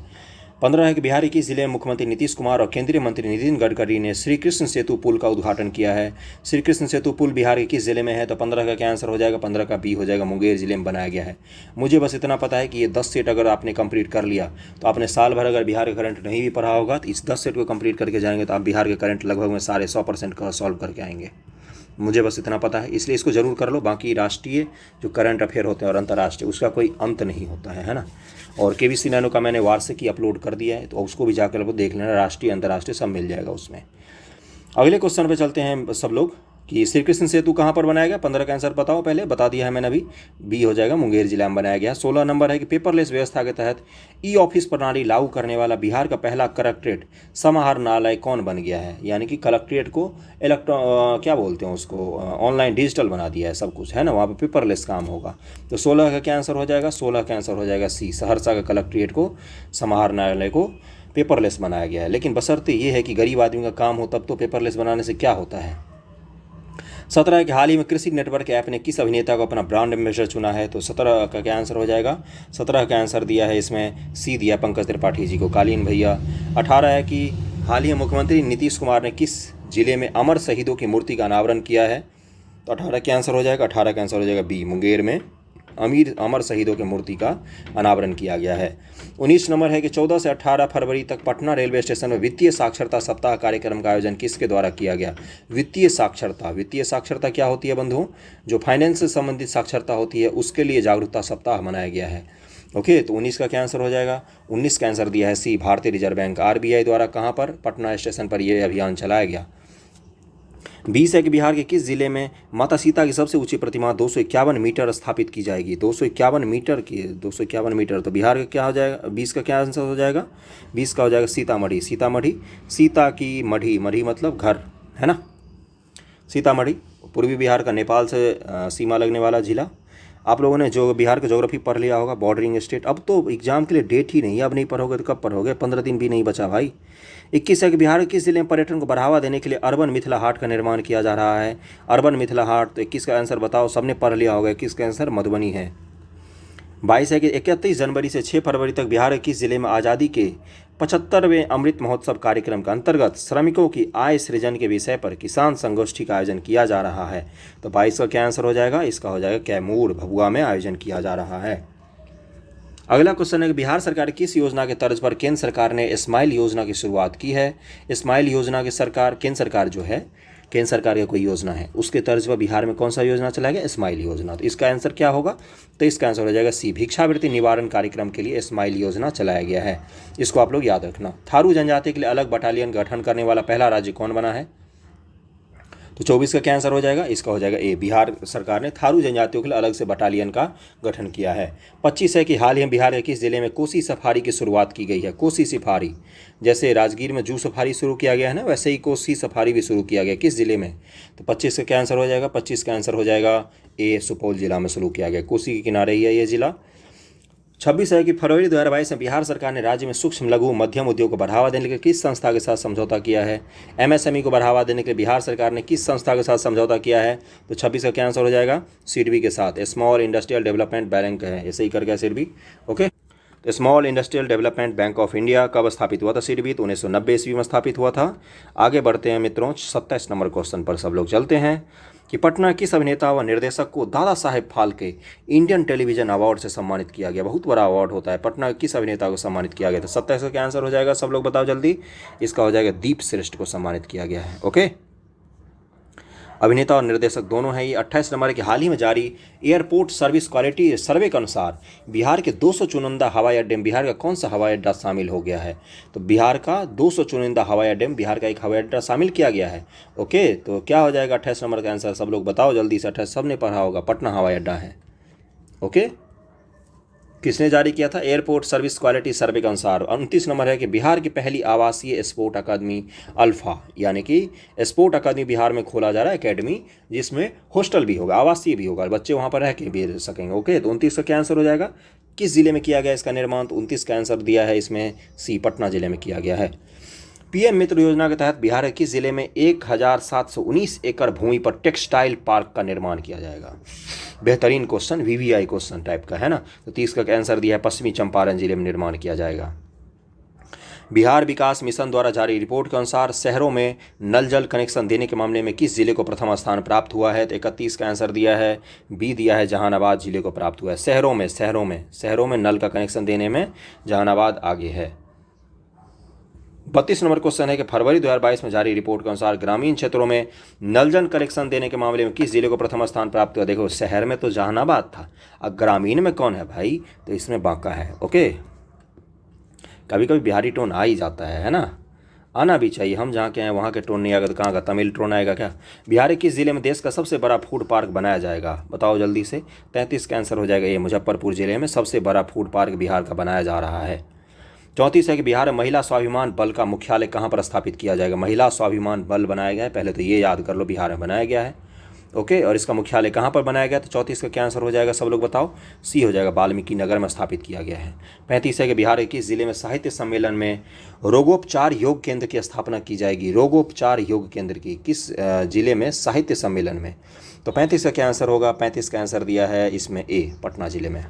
15 है कि बिहार के किस जिले में मुख्यमंत्री नीतीश कुमार और केंद्रीय मंत्री नितिन गडकरी ने श्री कृष्ण सेतु पुल का उद्घाटन किया है? श्री कृष्ण सेतु पुल बिहार के किस जिले में है? तो 15 का क्या आंसर हो जाएगा? 15 का बी हो जाएगा, मुंगेर जिले में बनाया गया है। मुझे बस इतना पता है कि ये 10 सेट अगर आपने कंप्लीट कर लिया तो आपने साल भर अगर बिहार का करंट नहीं भी पढ़ा होगा तो इस 10 सेट को कंप्लीट करके जाएंगे तो आप बिहार के करंट लगभग में सारे 100% का सॉल्व करके आएंगे। मुझे बस इतना पता है, इसलिए इसको जरूर कर लो। बाकी राष्ट्रीय जो करंट अफेयर होते हैं और अंतर्राष्ट्रीय, उसका कोई अंत नहीं होता है ना। और केबीसी नैनो का मैंने वार्षिकी अपलोड कर दिया है, तो उसको भी जाकर देख लेना, राष्ट्रीय अंतर्राष्ट्रीय सब मिल जाएगा उसमें। अगले क्वेश्चन पे चलते हैं सब लोग कि श्री कृष्ण सेतु कहाँ पर बनाया गया? 15 का आंसर बताओ, पहले बता दिया है मैंने अभी, बी हो जाएगा, मुंगेर जिला में बनाया गया। 16 नंबर है कि पेपरलेस व्यवस्था के तहत ई ऑफिस प्रणाली लागू करने वाला बिहार का पहला कलेक्ट्रेट समाहरणालय कौन बन गया है? यानी कि कलेक्ट्रेट को क्या बोलते हैं उसको, ऑनलाइन डिजिटल बना दिया है सब कुछ, है ना, वहाँ पर पेपरलेस काम होगा। तो 16 का क्या आंसर हो जाएगा? 16 का आंसर हो जाएगा सी, सहरसा का कलेक्ट्रेट को समाहरणालय को पेपरलेस बनाया गया है। लेकिन बशर्ते ये है कि गरीब आदमी का काम हो, तब तो पेपरलेस बनाने से क्या होता है। 17 है कि हाल ही में कृषि नेटवर्क ऐप ने किस अभिनेता को अपना ब्रांड एम्बेसडर चुना है? तो 17 का क्या आंसर हो जाएगा? 17 का आंसर दिया है इसमें सी दिया, पंकज त्रिपाठी जी को, कालीन भैया। 18 है कि हाल ही में मुख्यमंत्री नीतीश कुमार ने किस जिले में अमर शहीदों की मूर्ति का अनावरण किया है? तो 18 का आंसर हो जाएगा? 18 का आंसर हो जाएगा बी, मुंगेर में अमर शहीदों की मूर्ति का अनावरण किया गया है। 19 नंबर है कि 14 से 18 फरवरी तक पटना रेलवे स्टेशन में वित्तीय साक्षरता सप्ताह कार्यक्रम का आयोजन किसके द्वारा किया गया? वित्तीय साक्षरता क्या होती है बंधुओं? जो फाइनेंस से संबंधित साक्षरता होती है, उसके लिए जागरूकता सप्ताह मनाया गया है। ओके, तो 19 का क्या आंसर हो जाएगा? 19 का आंसर दिया है सी, भारतीय रिजर्व बैंक, आरबीआई द्वारा कहाँ पर? पटना स्टेशन पर यह अभियान चलाया गया। 20 है कि बिहार के किस जिले में माता सीता की सबसे ऊंची प्रतिमा 251 मीटर स्थापित की जाएगी? 251 मीटर, तो बिहार का क्या हो जाएगा? 20 का क्या आंसर हो जाएगा? 20 का हो जाएगा सीतामढ़ी। सीता की मढ़ी मतलब घर, है ना। सीतामढ़ी पूर्वी बिहार का नेपाल से सीमा लगने वाला जिला। आप लोगों ने जो बिहार का ज्योग्राफी पढ़ लिया होगा, बॉर्डरिंग स्टेट। अब तो एग्जाम के लिए डेट ही नहीं है, अब नहीं पढ़ोगे तो कब पढ़ोगे? 15 दिन भी नहीं बचा भाई। 21 है कि बिहार के किस जिले में पर्यटन को बढ़ावा देने के लिए अर्बन मिथिला हाट का निर्माण किया जा रहा है? अर्बन मिथिला हाट, तो 21 का आंसर बताओ, सबने पढ़ लिया होगा। 21 का आंसर मधुबनी है। 22 है कि 31 जनवरी से 6 फरवरी तक बिहार के किस जिले में आज़ादी के 75वें अमृत महोत्सव कार्यक्रम के अंतर्गत श्रमिकों की आय सृजन के विषय पर किसान संगोष्ठी का आयोजन किया जा रहा है? तो 22 का क्या आंसर हो जाएगा? इसका हो जाएगा कैमूर, भभुआ में आयोजन किया जा रहा है। अगला क्वेश्चन है कि बिहार सरकार किस योजना के तर्ज पर केंद्र सरकार ने स्माइल योजना की शुरुआत की है? स्माइल योजना की सरकार, केंद्र सरकार जो है केंद्र सरकार की कोई योजना है, उसके तर्ज पर बिहार में कौन सा योजना चलाया गया? स्माइल योजना। तो इसका आंसर क्या होगा? तो इसका आंसर हो जाएगा सी, भिक्षावृत्ति निवारण कार्यक्रम के लिए स्माइल योजना चलाया गया है। इसको आप लोग याद रखना। थारू जनजाति के लिए अलग बटालियन गठन करने वाला पहला राज्य कौन बना है? तो 24 का क्या आंसर हो जाएगा? इसका हो जाएगा ए, बिहार सरकार ने थारू जनजातियों के लिए अलग से बटालियन का गठन किया है। 25 है कि हाल ही में बिहार के किस जिले में कोसी सफारी की शुरुआत की गई है? कोसी सफारी, जैसे राजगीर में जू सफारी शुरू किया गया है ना, वैसे ही कोसी सफारी भी शुरू किया गया, किस जिले में? तो 25 का क्या आंसर हो जाएगा? 25 का आंसर हो जाएगा ए, सुपौल जिला में शुरू किया गया, कोसी के किनारे ही है ये जिला। 26 है कि फरवरी 2022 में बिहार सरकार ने राज्य में सूक्ष्म लघु मध्यम उद्योग को बढ़ावा देने के लिए किस संस्था के साथ समझौता किया है? एमएसएमई को बढ़ावा देने के लिए बिहार सरकार ने किस संस्था के साथ समझौता किया है? तो 26 का क्या आंसर हो जाएगा? सिडबी के साथ, स्मॉल इंडस्ट्रियल डेवलपमेंट बैंक है, ऐसे ही करके सिडबी। ओके, तो small industrial development bank of India कब स्थापित हुआ था सिडबी? तो 1990 ईस्वी में स्थापित हुआ था। आगे बढ़ते हैं मित्रों, 27 नंबर क्वेश्चन पर सब लोग चलते हैं कि पटना किस अभिनेता व निर्देशक को Dada Saheb Phalke Indian television award से सम्मानित किया गया? बहुत बड़ा अवार्ड होता है। पटना किस अभिनेता को सम्मानित किया गया? तो 27 का क्या आंसर हो जाएगा? सब लोग बताओ जल्दी। इसका हो जाएगा दीप श्रेष्ठ को सम्मानित किया गया है। ओके, अभिनेता और निर्देशक दोनों हैं ये। 28 नंबर के हाल ही में जारी एयरपोर्ट सर्विस क्वालिटी सर्वे के अनुसार बिहार के 200 चुनिंदा हवाई अड्डे में बिहार का कौन सा हवाई अड्डा शामिल हो गया है? तो बिहार का 200 चुनिंदा हवाई अड्डे में बिहार का एक हवाई अड्डा शामिल किया गया है। ओके, तो क्या हो जाएगा 28 नंबर का आंसर? सब लोग बताओ जल्दी से। 28 सबने पढ़ा होगा, पटना हवाई अड्डा है। ओके, किसने जारी किया था? एयरपोर्ट सर्विस क्वालिटी सर्वे के अनुसार। 29 नंबर है कि बिहार की पहली आवासीय स्पोर्ट अकादमी अल्फा, यानी कि स्पोर्ट अकादमी बिहार में खोला जा रहा है, एकेडमी जिसमें हॉस्टल भी होगा, आवासीय भी होगा, बच्चे वहाँ पर रह के भी रह सकेंगे। ओके, तो 29 का क्या आंसर हो जाएगा? किस जिले में किया गया इसका निर्माण? तो 29 का आंसर दिया है इसमें सी, पटना जिले में किया गया है। पीएम मित्र योजना के तहत बिहार के किस जिले में 1719 एकड़ भूमि पर टेक्सटाइल पार्क का निर्माण किया जाएगा? बेहतरीन क्वेश्चन, वीवीआई क्वेश्चन टाइप का है ना। तो 30 का आंसर दिया है पश्चिमी चंपारण जिले में निर्माण किया जाएगा। बिहार विकास मिशन द्वारा जारी रिपोर्ट के अनुसार शहरों में नल जल कनेक्शन देने के मामले में किस जिले को प्रथम स्थान प्राप्त हुआ है? तो 31 का आंसर दिया है बी, दिया है जहानाबाद जिले को प्राप्त हुआ है। शहरों में नल का कनेक्शन देने में जहानाबाद आगे है। 32 नंबर क्वेश्चन है कि फरवरी 2022 में जारी रिपोर्ट के अनुसार ग्रामीण क्षेत्रों में नल जल कनेक्शन देने के मामले में किस जिले को प्रथम स्थान प्राप्त हुआ? देखो, शहर में तो जहानाबाद था, अब ग्रामीण में कौन है भाई? तो इसमें बांका है। ओके, कभी कभी बिहारी टोन आ ही जाता है ना, आना भी चाहिए। हम जहाँ के हैं वहाँ के टोन नहीं आएगा तो कहाँ का तमिल टोन आएगा क्या? बिहार के किस जिले में देश का सबसे बड़ा फूड पार्क बनाया जाएगा? बताओ जल्दी से। 33 का आंसर हो जाएगा ये, मुजफ्फरपुर जिले में सबसे बड़ा फूड पार्क बिहार का बनाया जा रहा है। 34 है कि बिहार में महिला स्वाभिमान बल का मुख्यालय कहाँ पर स्थापित किया जाएगा? महिला स्वाभिमान बल बनाया गया है, पहले तो ये याद कर लो, बिहार में बनाया गया है। ओके, और इसका मुख्यालय कहाँ पर बनाया गया? तो 34 का क्या आंसर हो जाएगा? सब लोग बताओ। सी हो जाएगा, वाल्मीकि नगर में स्थापित किया गया है। 35 है कि बिहार के किस जिले में साहित्य सम्मेलन में रोगोपचार योग केंद्र की स्थापना की जाएगी? रोगोपचार योग केंद्र की किस जिले में साहित्य सम्मेलन में? तो 35 का क्या आंसर होगा? 35 का आंसर दिया है इसमें ए, पटना जिले में।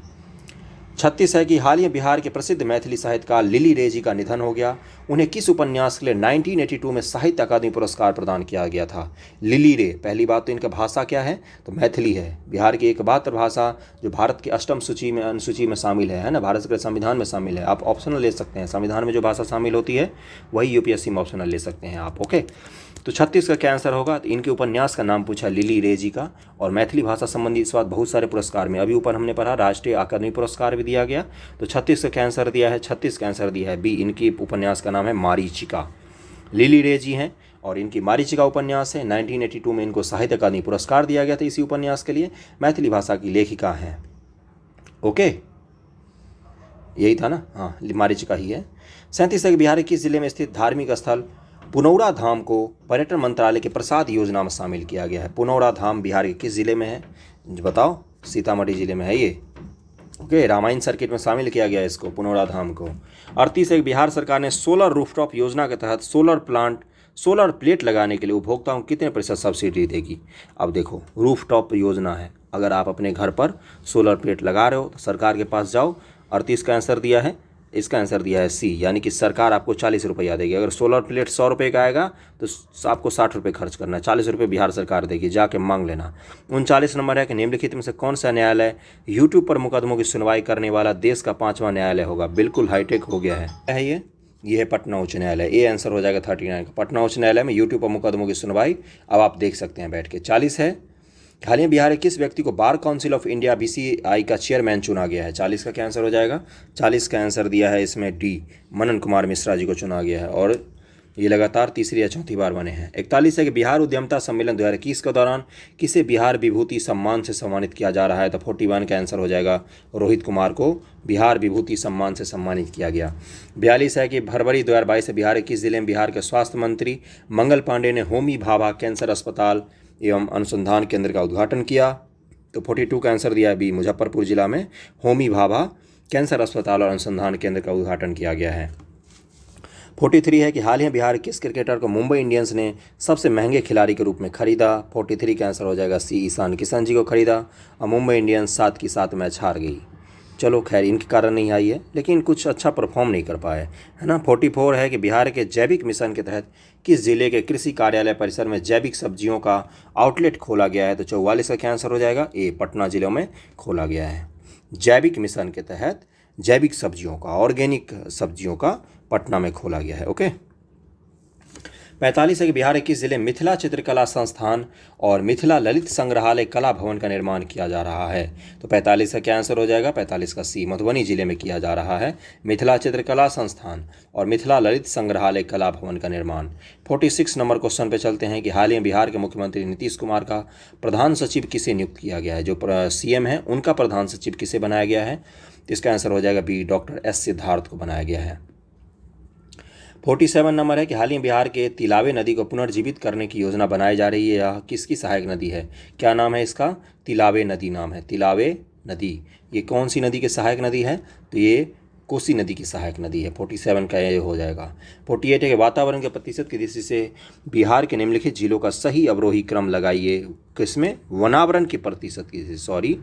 36 है कि हाल ही बिहार के प्रसिद्ध मैथिली साहित्यकार लिली रे जी का निधन हो गया। उन्हें किस उपन्यास के लिए 1982 में साहित्य अकादमी पुरस्कार प्रदान किया गया था? लिली रे, पहली बात तो इनका भाषा क्या है? तो मैथिली है, बिहार की एकमात्र भाषा जो भारत की अष्टम सूची में अनुसूची में शामिल है ना, भारत के संविधान में शामिल है। आप ऑप्शनल ले सकते हैं, संविधान में जो भाषा शामिल होती है वही यूपीएससी में ऑप्शनल ले सकते हैं आप। ओके, तो 36 का क्या आंसर होगा? तो इनके उपन्यास का नाम पूछा लिली रे जी का, और मैथिली भाषा संबंधी इस बात बहुत सारे पुरस्कार में, अभी ऊपर हमने पढ़ा राष्ट्रीय अकादमी पुरस्कार भी दिया गया। तो 36 का क्या आंसर दिया है? 36 का आंसर दिया है बी, इनकी उपन्यास का नाम है मारीचिका। लिली रे जी हैं और इनकी मारीचिका उपन्यास है। 1982 में इनको साहित्य अकादमी पुरस्कार दिया गया था इसी उपन्यास के लिए। मैथिली भाषा की लेखिका हैं। ओके, यही था ना, हाँ, मारीचिका ही है। 37 है कि बिहार के किस जिले में स्थित धार्मिक स्थल पुनौरा धाम को पर्यटन मंत्रालय के प्रसाद योजना में शामिल किया गया है? पुनौरा धाम बिहार के किस जिले में है? बताओ। सीतामढ़ी जिले में है ये। ओके, रामायण सर्किट में शामिल किया गया इसको, पुनौरा धाम को। 38 है बिहार सरकार ने सोलर रूफटॉप योजना के तहत सोलर प्लेट लगाने के लिए उपभोक्ताओं को कितने प्रतिशत सब्सिडी देगी? अब देखो, रूफटॉप योजना है, अगर आप अपने घर पर सोलर प्लेट लगा रहे हो तो सरकार के पास जाओ। 38 का आंसर दिया है, इसका आंसर दिया है सी, यानी कि सरकार आपको 40 रुपया देगी। अगर सोलर प्लेट 100 रुपये का आएगा तो आपको 60 रुपये खर्च करना है, 40 रुपये बिहार सरकार देगी, जाके मांग लेना। 39 नंबर है कि निम्नलिखित में से कौन सा न्यायालय यूट्यूब पर मुकदमों की सुनवाई करने वाला देश का 5वां न्यायालय होगा? बिल्कुल हाईटेक हो गया है ये। ये है पटना उच्च न्यायालय। ए आंसर हो जाएगा 39 का। पटना उच्च न्यायालय में यूट्यूब पर मुकदमों की सुनवाई अब आप देख सकते हैं बैठ के। 40 है, हाल ही में बिहार के किस व्यक्ति को bar council of India BCI का चेयरमैन चुना गया है? 40 का क्या आंसर हो जाएगा? 40 का आंसर दिया है इसमें डी, मनन कुमार मिश्रा जी को चुना गया है और ये लगातार तीसरी या चौथी बार बने हैं। 41 है कि बिहार उद्यमता सम्मेलन 2021 के दौरान किसे बिहार विभूति सम्मान से सम्मानित किया जा रहा है? तो 41 का आंसर हो जाएगा रोहित कुमार को बिहार विभूति सम्मान से सम्मानित किया गया। 42 है कि फरवरी 2022 से बिहार के किस जिले में बिहार के स्वास्थ्य मंत्री मंगल पांडे ने होमी भाभा कैंसर अस्पताल एवं अनुसंधान केंद्र का उद्घाटन किया? तो 42 का आंसर दिया है बी, मुजफ्फरपुर जिला में होमी भाभा कैंसर अस्पताल और अनुसंधान केंद्र का उद्घाटन किया गया है। 43 है कि हाल ही में बिहार किस क्रिकेटर को मुंबई इंडियंस ने सबसे महंगे खिलाड़ी के रूप में खरीदा? 43 का आंसर हो जाएगा सी, ईशान किशन जी को खरीदा और मुंबई इंडियंस 7 की 7 मैच हार गई। चलो खैर इनके कारण नहीं आई है, लेकिन कुछ अच्छा परफॉर्म नहीं कर पाए, है ना। 44 है कि बिहार के जैविक मिशन के तहत किस जिले के कृषि कार्यालय परिसर में जैविक सब्जियों का आउटलेट खोला गया है? तो 44 का क्या आंसर हो जाएगा? ए, पटना जिले में खोला गया है। जैविक मिशन के तहत जैविक सब्जियों का, ऑर्गेनिक सब्जियों का पटना में खोला गया है। ओके। 45 है कि बिहार के किस जिले मिथिला चित्रकला संस्थान और मिथिला ललित संग्रहालय कला भवन का निर्माण किया जा रहा है? तो 45 का क्या आंसर हो जाएगा? 45 का सी, मधुबनी जिले में किया जा रहा है मिथिला चित्रकला संस्थान और मिथिला ललित संग्रहालय कला भवन का निर्माण। 46 नंबर क्वेश्चन पे चलते हैं कि हाल ही में बिहार के मुख्यमंत्री नीतीश कुमार का प्रधान सचिव किसे नियुक्त किया गया है? जो CM है उनका प्रधान सचिव किसे बनाया गया है? तो इसका आंसर हो जाएगा बी, डॉक्टर S सिद्धार्थ को बनाया गया है। 47 नंबर है कि हाल ही में बिहार के तिलावे नदी को पुनर्जीवित करने की योजना बनाई जा रही है। यह किसकी सहायक नदी है? क्या नाम है इसका? तिलावे नदी नाम है, तिलावे नदी। ये कौन सी नदी की सहायक नदी है? तो ये कोसी नदी की सहायक नदी है। 47 का ये हो जाएगा। 48 है कि वातावरण के प्रतिशत की दृष्टि से बिहार के निम्नलिखित जिलों का सही अवरोही क्रम लगाइए। किसमें? वनावरण की प्रतिशत की, सॉरी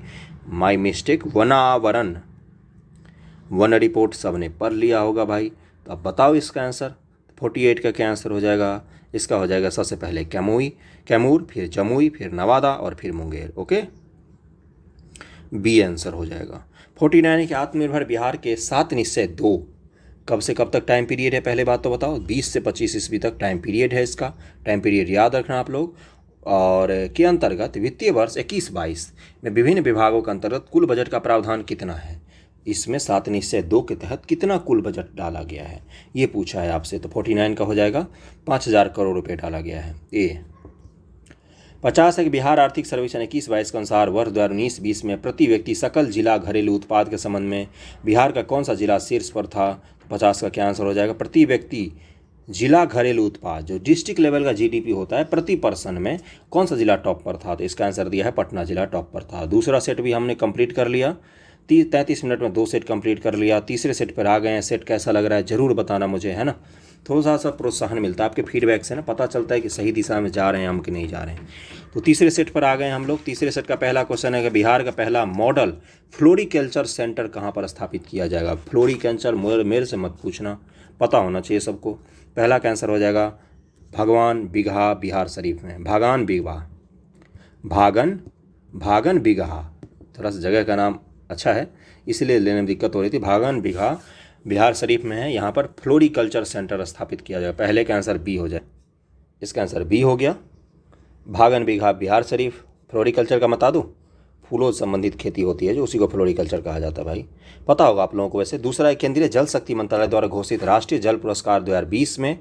माय मिस्टेक, वनावरण। वन रिपोर्ट सबने पढ़ लिया होगा भाई, तो अब बताओ इसका आंसर। 48 का क्या आंसर हो जाएगा? इसका हो जाएगा सबसे पहले कैमूर, फिर जमुई, फिर नवादा और फिर मुंगेर। ओके, बी आंसर हो जाएगा। 49 कि आत्मनिर्भर बिहार के 7 निश्चय 2 कब से कब तक टाइम पीरियड है? पहले बात तो बताओ। 20 से 25 ईस्वी तक टाइम पीरियड है इसका। टाइम पीरियड याद रखना आप लोग। और के अंतर्गत वित्तीय वर्ष 21-22 में विभिन्न विभागों के अंतर्गत कुल बजट का प्रावधान कितना है? इसमें 7 निश्चय 2 के तहत कितना कुल बजट डाला गया है, ये पूछा है आपसे। तो 49 का हो जाएगा 5,000 करोड़ रुपए डाला गया है। ए 50 है कि बिहार आर्थिक सर्वेक्षण 21-22 के अनुसार वर्ष 2019-20 में प्रति व्यक्ति सकल जिला घरेलू उत्पाद के संबंध में बिहार का कौन सा जिला शीर्ष पर था? 50 का क्या आंसर हो जाएगा? प्रति व्यक्ति जिला घरेलू उत्पाद, जो डिस्ट्रिक्ट लेवल का GDP होता है प्रति पर्सन में, कौन सा जिला टॉप पर था? तो इसका आंसर दिया है पटना जिला टॉप पर था। दूसरा सेट भी हमने कंप्लीट कर लिया। 33 मिनट में 2 सेट कंप्लीट कर लिया। तीसरे सेट पर आ गए हैं। सेट कैसा लग रहा है ज़रूर बताना मुझे, है ना। थोड़ा सा प्रोत्साहन मिलता है आपके फीडबैक से ना, पता चलता है कि सही दिशा में जा रहे हैं हम कि नहीं जा रहे हैं। तो तीसरे सेट पर आ गए हम लोग। तीसरे सेट का पहला क्वेश्चन है कि बिहार का पहला मॉडल फ्लोरिकल्चर सेंटर कहाँ पर स्थापित किया जाएगा? फ्लोरिकल्चर मेरे से मत पूछना, पता होना चाहिए सबको। पहला का आंसर हो जाएगा भगवान बिगहा बिहार शरीफ में। भागन बिगहा, थोड़ा सा जगह का नाम अच्छा है इसलिए लेने में दिक्कत हो रही थी। भागन बिगहा बिहार शरीफ में है। यहाँ पर फ्लोरिकल्चर सेंटर स्थापित किया जाएगा। पहले का आंसर बी हो जाए। इसका आंसर बी हो गया, भागन बिगहा बिहार शरीफ। फ्लोरिकल्चर का बता दूँ, फूलों से संबंधित खेती होती है जो, उसी को फ्लोरिकल्चर कहा जाता है भाई, पता होगा आप लोगों को वैसे। दूसरा है केंद्रीय जल शक्ति मंत्रालय द्वारा घोषित राष्ट्रीय जल पुरस्कार 2020 में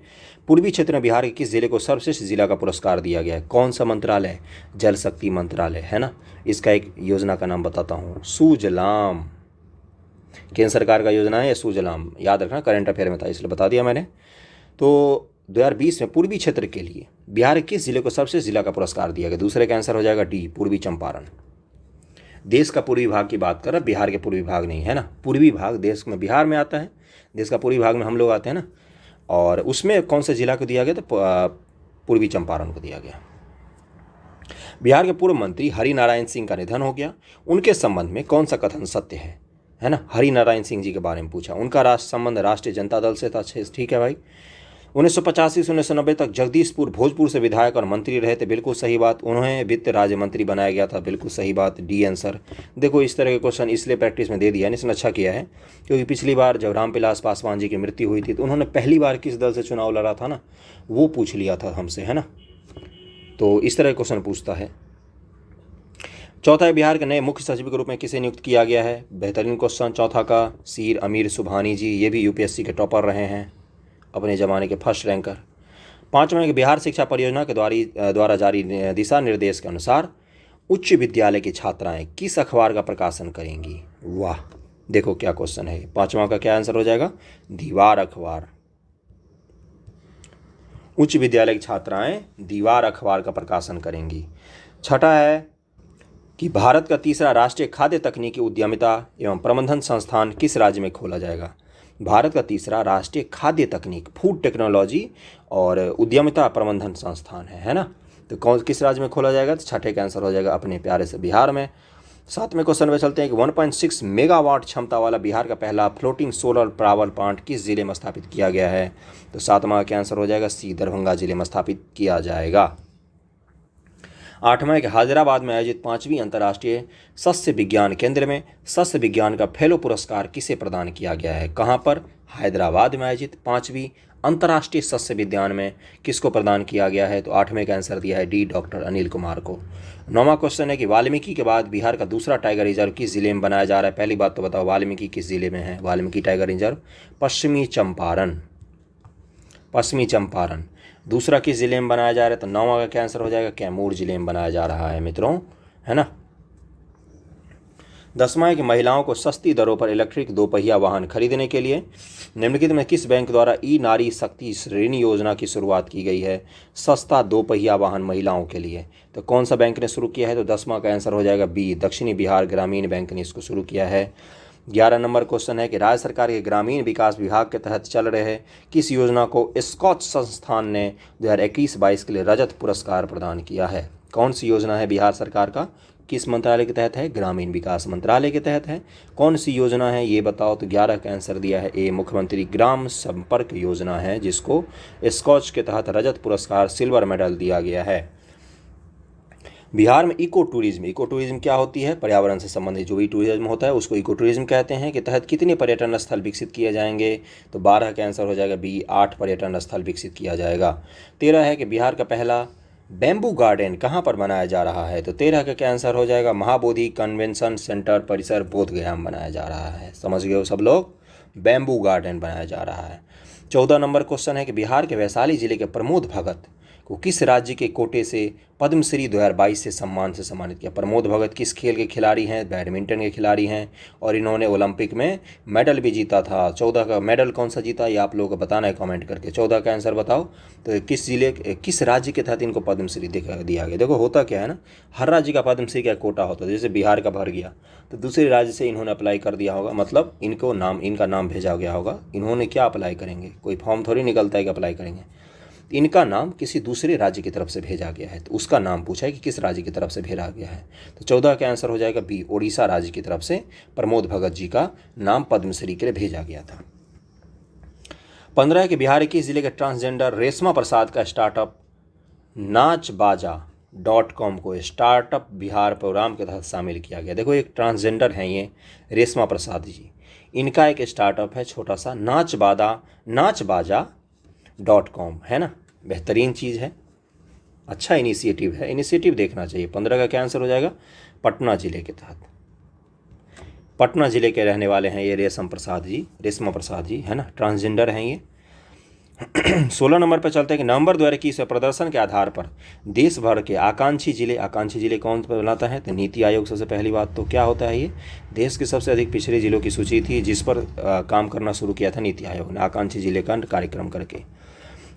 पूर्वी क्षेत्र में बिहार के किस जिले को सर्वश्रेष्ठ जिला का पुरस्कार दिया गया है? कौन सा मंत्रालय? जल शक्ति मंत्रालय, है ना। इसका एक योजना का नाम बताता हूँ, सुजलाम। केंद्र सरकार का योजना है सुजलाम, याद रखना, करंट अफेयर में था इसलिए बता दिया मैंने। तो 2020 में पूर्वी क्षेत्र के लिए बिहार के किस जिले को सबसे जिला का पुरस्कार दिया गया? दूसरे का आंसर हो जाएगा डी, पूर्वी चंपारण। देश का पूर्वी भाग की बात कर रहा, बिहार के पूर्वी भाग नहीं, है ना। पूर्वी भाग देश में बिहार में आता है, देश का पूर्वी भाग में हम लोग आते हैं ना। और उसमें कौन से जिला को दिया गया? तो पूर्वी चंपारण को दिया गया। बिहार के पूर्व मंत्री हरिनारायण सिंह का निधन हो गया, उनके संबंध में कौन सा कथन सत्य है ना। हरिनारायण सिंह जी के बारे में पूछा। उनका संबंध राष्ट्रीय जनता दल से था, ठीक है भाई। 1985 से 1990 तक जगदीशपुर भोजपुर से विधायक और मंत्री रहे थे, बिल्कुल सही बात। उन्हें वित्त राज्य मंत्री बनाया गया था, बिल्कुल सही बात, डी आंसर। देखो इस तरह के क्वेश्चन इसलिए प्रैक्टिस में दे दिया है, इसने अच्छा किया है, क्योंकि पिछली बार जब रामविलास पासवान जी की मृत्यु हुई थी तो उन्होंने पहली बार किस दल से चुनाव लड़ा था ना, वो पूछ लिया था हमसे, है ना। तो इस तरह के क्वेश्चन पूछता है। चौथा, बिहार के नए मुख्य सचिव के रूप में किसे नियुक्त किया गया है? बेहतरीन क्वेश्चन। चौथा का सीर अमीर सुबहानी जी, ये भी यूपीएससी के टॉपर रहे हैं, अपने ज़माने के फर्स्ट रैंकर। पाँचवें कि बिहार शिक्षा परियोजना के द्वारा जारी दिशा निर्देश के अनुसार उच्च विद्यालय की छात्राएं किस अखबार का प्रकाशन करेंगी? वाह, देखो क्या क्वेश्चन है। पाँचवां का क्या आंसर हो जाएगा? दीवार अखबार। उच्च विद्यालय की छात्राएं दीवार अखबार का प्रकाशन करेंगी। छठा है कि भारत का तीसरा राष्ट्रीय खाद्य तकनीकी उद्यमिता एवं प्रबंधन संस्थान किस राज्य में खोला जाएगा? भारत का तीसरा राष्ट्रीय खाद्य तकनीक, फूड टेक्नोलॉजी और उद्यमिता प्रबंधन संस्थान है ना। तो किस राज्य में खोला जाएगा? तो छठे का आंसर हो जाएगा अपने प्यारे से बिहार में। सातवें क्वेश्चन में चलते हैं कि 1.6 मेगावाट क्षमता वाला बिहार का पहला फ्लोटिंग सोलर पावर प्लांट किस जिले में स्थापित किया गया है? तो सातवां का आंसर हो जाएगा सी, दरभंगा जिले में स्थापित किया जाएगा। आठवां कि हैदराबाद में आयोजित 5वीं अंतर्राष्ट्रीय सस्य विज्ञान केंद्र में सस्य विज्ञान का फेलो पुरस्कार किसे प्रदान किया गया है? कहाँ पर? हैदराबाद में आयोजित 5वीं अंतर्राष्ट्रीय सस्य विज्ञान में किसको प्रदान किया गया है? तो आठवें का आंसर दिया है डी, डॉक्टर अनिल कुमार को। नौवां क्वेश्चन है कि वाल्मीकि के बाद बिहार का दूसरा टाइगर रिजर्व किस जिले में बनाया जा रहा है? पहली बात तो बताओ, वाल्मीकि किस जिले में है? वाल्मीकि टाइगर रिजर्व पश्चिमी चंपारण, पश्चिमी चंपारण। दूसरा किस जिले में बनाया जा रहा है? तो नौवां का क्या आंसर हो जाएगा? कैमूर जिले में बनाया जा रहा है मित्रों, है ना। दसवां है कि महिलाओं को सस्ती दरों पर इलेक्ट्रिक दोपहिया वाहन खरीदने के लिए निम्नलिखित में किस बैंक द्वारा ई नारी शक्ति ऋण योजना की शुरुआत की गई है? सस्ता दोपहिया वाहन महिलाओं के लिए, तो कौन सा बैंक ने शुरू किया है? तो 10वां का आंसर हो जाएगा बी, दक्षिणी बिहार ग्रामीण बैंक ने इसको शुरू किया है। 11 नंबर क्वेश्चन है कि राज्य सरकार के ग्रामीण विकास विभाग के तहत चल रहे किस योजना को स्कॉच संस्थान ने 2021-22 के लिए रजत पुरस्कार प्रदान किया है? कौन सी योजना है बिहार सरकार का? किस मंत्रालय के तहत है? ग्रामीण विकास मंत्रालय के तहत है। कौन सी योजना है ये बताओ? तो 11 का आंसर दिया है ए, मुख्यमंत्री ग्राम संपर्क योजना है, जिसको स्कॉच के तहत रजत पुरस्कार सिल्वर मेडल दिया गया है। बिहार में इको टूरिज्म क्या होती है? पर्यावरण से संबंधित जो भी टूरिज्म होता है उसको इको टूरिज्म कहते हैं। के तहत कितने पर्यटन स्थल विकसित किए जाएंगे? तो 12 का आंसर हो जाएगा बी, 8 पर्यटन स्थल विकसित किया जाएगा। 13 है कि बिहार का पहला बैम्बू गार्डन कहाँ पर बनाया जा रहा है? तो 13 का क्या आंसर हो जाएगा? महाबोधि कन्वेंशन सेंटर परिसर बोधगया में बनाया जा रहा है। समझ गए हो सब लोग? बैम्बू गार्डन बनाया जा रहा है। 14 नंबर क्वेश्चन है कि बिहार के वैशाली जिले के प्रमोद भगत को किस राज्य के कोटे से पद्मश्री 2022 से सम्मानित किया? प्रमोद भगत किस खेल के खिलाड़ी हैं? बैडमिंटन के खिलाड़ी हैं और इन्होंने ओलंपिक में मेडल भी जीता था। 14 का मेडल कौन सा जीता ये आप लोगों को बताना है कमेंट करके। 14 का आंसर बताओ। तो किस राज्य के तहत इनको पद्मश्री दिया गया? देखो होता क्या है ना, हर राज्य का पद्मश्री का कोटा होता है। जैसे बिहार का भर गया तो दूसरे राज्य से इन्होंने अप्लाई कर दिया होगा, मतलब इनका नाम भेजा गया होगा। इन्होंने क्या अप्लाई करेंगे? कोई फॉर्म थोड़ी निकलता है कि अप्लाई करेंगे। इनका नाम किसी दूसरे राज्य की तरफ से भेजा गया है, तो उसका नाम पूछा है कि किस राज्य की तरफ से भेजा गया है। तो 14 का आंसर हो जाएगा बी, ओडिशा राज्य की तरफ से प्रमोद भगत जी का नाम पद्मश्री के लिए भेजा गया था। 15 के बिहार के जिले के ट्रांसजेंडर रेशमा प्रसाद का स्टार्टअप नाचबाजा.com को स्टार्टअप बिहार प्रोग्राम के तहत शामिल किया गया। देखो एक ट्रांसजेंडर हैं ये रेशमा प्रसाद जी, इनका एक स्टार्टअप है छोटा सा नाचबाजा.com, है ना। बेहतरीन चीज़ है, अच्छा इनिशिएटिव है, इनिशिएटिव देखना चाहिए। 15 का क्या आंसर हो जाएगा? पटना जिले के तहत, पटना जिले के रहने वाले हैं ये रेशमा प्रसाद जी, है ना, ट्रांसजेंडर हैं ये। 16 नंबर पर चलते हैं कि नवंबर 2021 में प्रदर्शन के आधार पर देश भर के आकांक्षी जिले कौन बनाता है? तो नीति आयोग। सबसे पहली बात तो क्या होता है, ये देश के सबसे अधिक पिछड़े जिलों की सूची थी जिस पर काम करना शुरू किया था नीति आयोग ने, आकांक्षी जिले का कार्यक्रम करके।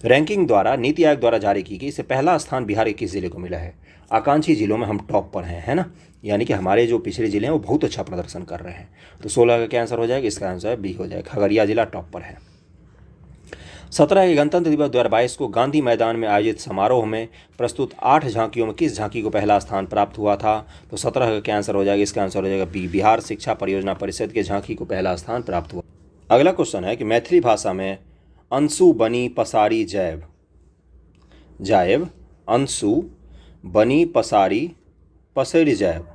रैंकिंग द्वारा नीति आयोग द्वारा जारी की गई, इससे पहला स्थान बिहार के किस जिले को मिला है? आकांक्षी जिलों में हम टॉप पर हैं, है ना, यानी कि हमारे जो पिछड़े जिले हैं वो बहुत अच्छा प्रदर्शन कर रहे हैं। तो 16 का क्या आंसर हो जाएगा? इसका आंसर बी हो जाएगा, खगड़िया जिला टॉप पर है। 17 के गणतंत्र दिवस 2022 को गांधी मैदान में आयोजित समारोह में प्रस्तुत 8 झांकियों में किस झांकी को पहला स्थान प्राप्त हुआ था? तो 17 का क्या आंसर हो जाएगा? इसका आंसर हो जाएगा बी, बिहार शिक्षा परियोजना परिषद के झांकी को पहला स्थान प्राप्त हुआ। अगला क्वेश्चन है कि मैथिली भाषा में अंशु बनी पसारी जैव जायब अंशु बनी पसारी पसेरी जैव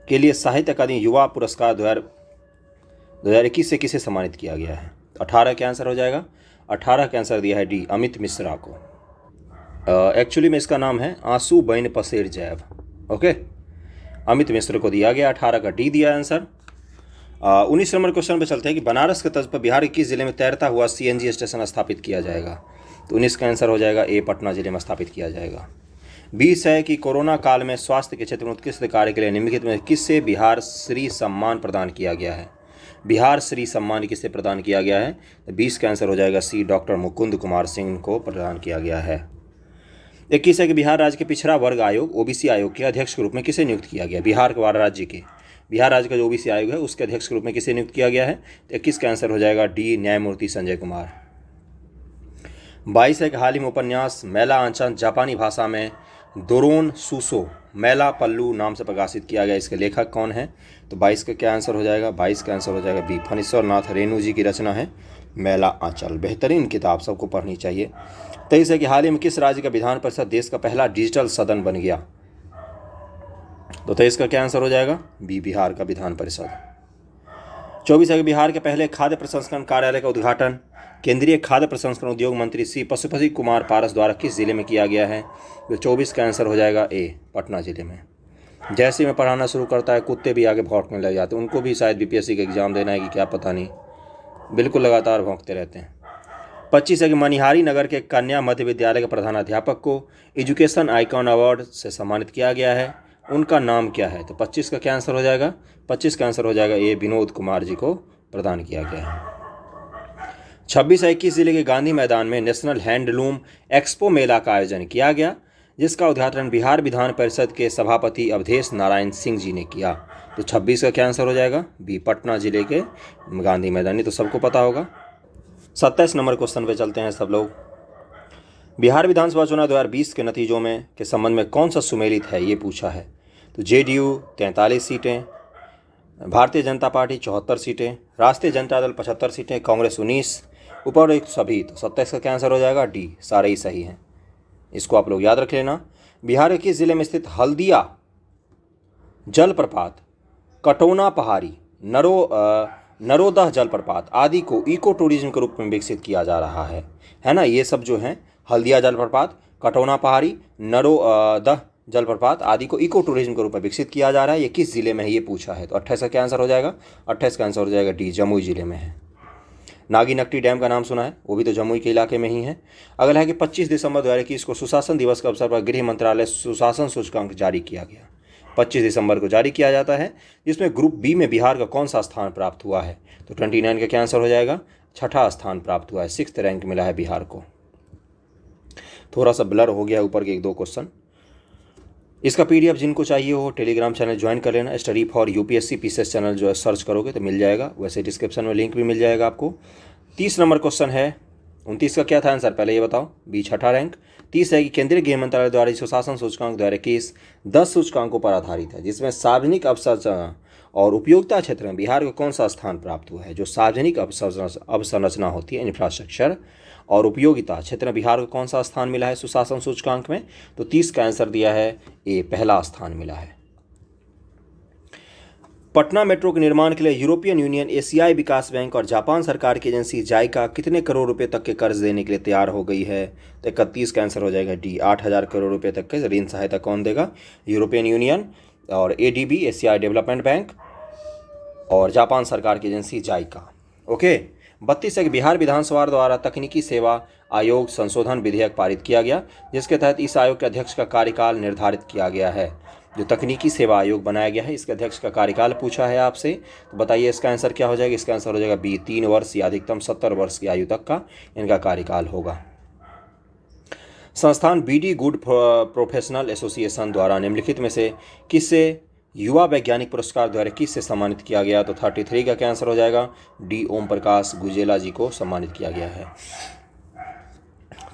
के लिए साहित्य अकादमी युवा पुरस्कार 2021 से किसे सम्मानित किया गया है? 18 का आंसर हो जाएगा। 18 का आंसर दिया है डी, अमित मिश्रा को। एक्चुअली में इसका नाम है आंसू बन पसेर जैव। ओके, अमित मिश्र को दिया गया। 18 का डी दिया आंसर। 19 नंबर क्वेश्चन पे चलते हैं कि बनारस के तर्ज पर बिहार के किस जिले में तैरता हुआ CNG स्टेशन स्थापित किया जाएगा? तो 19 का आंसर हो जाएगा ए, पटना जिले में स्थापित किया जाएगा। 20 है कि कोरोना काल में स्वास्थ्य के क्षेत्र में उत्कृष्ट कार्य के लिए निम्नलिखित में किससे बिहार श्री सम्मान प्रदान किया गया है? बिहार श्री सम्मान किससे प्रदान किया गया है? तो 20 का आंसर हो जाएगा सी, डॉक्टर मुकुंद कुमार सिंह को प्रदान किया गया है। 21 है कि बिहार राज्य के पिछड़ा वर्ग आयोग OBC आयोग के अध्यक्ष के रूप में किसे नियुक्त किया गया? बिहार राज्य का जो OBC आयोग है उसके अध्यक्ष के रूप में किसे नियुक्त किया गया है? तो 21 का आंसर हो जाएगा डी, न्यायमूर्ति संजय कुमार। 22 है कि हाल ही में उपन्यास मैला आंचल जापानी भाषा में दोरोन सुसो मैला पल्लू नाम से प्रकाशित किया गया, इसके लेखक कौन है? तो 22 का क्या आंसर हो जाएगा? 22 का आंसर हो जाएगा बी, फणीश्वर नाथ रेणु जी की रचना है मैला आंचल। बेहतरीन किताब, सबको पढ़नी चाहिए। 23 है कि हाल ही में किस राज्य का विधान परिषद देश का पहला डिजिटल सदन बन गया? तो 23 का क्या आंसर हो जाएगा? बी, बिहार का विधान परिषद। 24 है कि बिहार के पहले खाद्य प्रसंस्करण कार्यालय का उद्घाटन केंद्रीय खाद्य प्रसंस्करण उद्योग मंत्री श्री पशुपति कुमार पारस द्वारा किस जिले में किया गया है? तो 24 का आंसर हो जाएगा ए, पटना जिले में। जैसे में पढ़ाना शुरू करता है कुत्ते भी आगे भौंकने लग जाते हैं, उनको भी शायद BPSC का एग्जाम देना है कि क्या पता नहीं, बिल्कुल लगातार भौंकते रहते हैं। 25 है कि मनिहारी नगर के कन्या मध्य विद्यालय के प्रधानाध्यापक को एजुकेशन आइकॉन अवार्ड से सम्मानित किया गया है, उनका नाम क्या है? तो 25 का क्या आंसर हो जाएगा? 25 का आंसर हो जाएगा ए, विनोद कुमार जी को प्रदान किया गया है। 26 है 21 जिले के गांधी मैदान में नेशनल हैंडलूम एक्सपो मेला का आयोजन किया गया, जिसका उद्घाटन बिहार विधान परिषद के सभापति अवधेश नारायण सिंह जी ने किया। तो 26 का क्या आंसर हो जाएगा? बी, पटना जिले के गांधी मैदान, ये तो सबको पता होगा। 27 नंबर क्वेश्चन पे चलते हैं सब लोग। बिहार विधानसभा चुनाव 2020 के नतीजों में के संबंध में कौन सा सुमेलित है, ये पूछा है। तो JDU 43 सीटें, भारतीय जनता पार्टी 74 सीटें, राष्ट्रीय जनता दल 75 सीटें, कांग्रेस 19, उपर्युक्त सभी। तो 27 का क्या आंसर हो जाएगा? डी, सारे ही सही हैं। इसको आप लोग याद रख लेना। बिहार के किस जिले में स्थित हल्दिया जलप्रपात, कटौना पहाड़ी, नरोदा जलप्रपात आदि को इको टूरिज्म के रूप में विकसित किया जा रहा है ना? ये सब जो हैं हल्दिया जलप्रपात, कटौना पहाड़ी, नरोदा जलप्रपात आदि को इको टूरिज्म के रूप में विकसित किया जा रहा है, ये किस जिले में है ये पूछा है। तो 28 का क्या आंसर हो जाएगा? 28 का आंसर हो जाएगा डी, जमुई जिले में है। नागीनक्टी डैम का नाम सुना है, वो भी तो जमुई के इलाके में ही है। अगला है कि 25 दिसंबर 2021 को सुशासन दिवस के अवसर पर गृह मंत्रालय सुशासन सूचकांक जारी किया गया। 25 दिसंबर को जारी किया जाता है, जिसमें ग्रुप बी में बिहार का कौन सा स्थान प्राप्त हुआ है? तो 29 का क्या आंसर हो जाएगा? 6ठा स्थान प्राप्त हुआ है, 6th रैंक मिला है बिहार को। थोड़ा सा ब्लर हो गया ऊपर के 1-2 क्वेश्चन। इसका PDF जिनको चाहिए हो टेलीग्राम चैनल ज्वाइन कर लेना। Study for UPSC PCS channel जो है सर्च करोगे तो मिल जाएगा, वैसे डिस्क्रिप्शन में लिंक भी मिल जाएगा आपको। 30 नंबर क्वेश्चन है। 29 का क्या था आंसर, पहले ये बताओ। B, 6ठा rank. 30 है कि केंद्रीय गृह मंत्रालय द्वारा सुशासन सूचकांक 2021 10 सूचकांकों पर आधारित है, जिसमें सार्वजनिक अवसंरचना और उपयोगिता क्षेत्र में बिहार को कौन सा स्थान प्राप्त हुआ है? जो सार्वजनिक अवसंरचना होती है, इंफ्रास्ट्रक्चर और उपयोगिता क्षेत्र में बिहार को कौन सा स्थान मिला है सुशासन सूचकांक में? तो 30 का आंसर दिया है ए, पहला स्थान मिला है। पटना मेट्रो के निर्माण के लिए यूरोपियन यूनियन, एशियाई विकास बैंक और जापान सरकार की एजेंसी जाइका कितने करोड़ रुपए तक के कर्ज देने के लिए तैयार हो गई है? तो 31 का आंसर हो जाएगा डी, 8,000 करोड़ रुपए तक के ऋण सहायता कौन देगा? यूरोपियन यूनियन और ADB, एशियाई डेवलपमेंट बैंक और जापान सरकार की एजेंसी जाइका। ओके। 32 है कि बिहार विधानसभा द्वारा तकनीकी सेवा आयोग संशोधन विधेयक पारित किया गया, जिसके तहत इस आयोग के अध्यक्ष का कार्यकाल निर्धारित किया गया है। जो तकनीकी सेवा आयोग बनाया गया है, इसके अध्यक्ष का कार्यकाल पूछा है आपसे, तो बताइए इसका आंसर क्या हो जाएगा? इसका आंसर हो जाएगा बी, 3 वर्ष या अधिकतम 70 वर्ष की आयु तक का इनका कार्यकाल होगा। संस्थान BD गुड प्रोफेशनल एसोसिएशन द्वारा निम्नलिखित में से किससे युवा वैज्ञानिक पुरस्कार 2021 से सम्मानित किया गया? तो 33 का क्या आंसर हो जाएगा? डी, ओम प्रकाश गुजेला जी को सम्मानित किया गया है।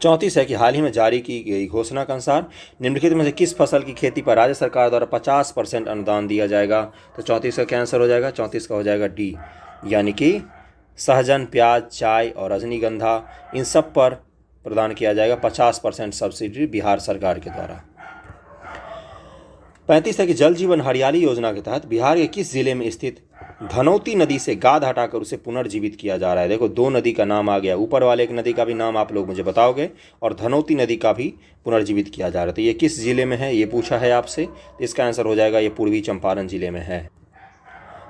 34 है कि हाल ही में जारी की गई घोषणा के अनुसार निम्नलिखित में से किस फसल की खेती पर राज्य सरकार द्वारा 50% अनुदान दिया जाएगा? तो 34 का क्या आंसर हो जाएगा? 34 का हो जाएगा डी, यानी कि सहजन, प्याज, चाय और रजनीगंधा, इन सब पर प्रदान किया जाएगा 50% सब्सिडी बिहार सरकार के द्वारा। 35 है कि जल जीवन हरियाली योजना के तहत बिहार के किस जिले में स्थित धनौती नदी से गाद हटाकर उसे पुनर्जीवित किया जा रहा है। देखो, दो नदी का नाम आ गया, ऊपर वाले एक नदी का भी नाम आप लोग मुझे बताओगे और धनौती नदी का भी पुनर्जीवित किया जा रहा है। तो ये किस जिले में है, ये पूछा है आपसे। तो इसका आंसर हो जाएगा ये पूर्वी चंपारण जिले में है।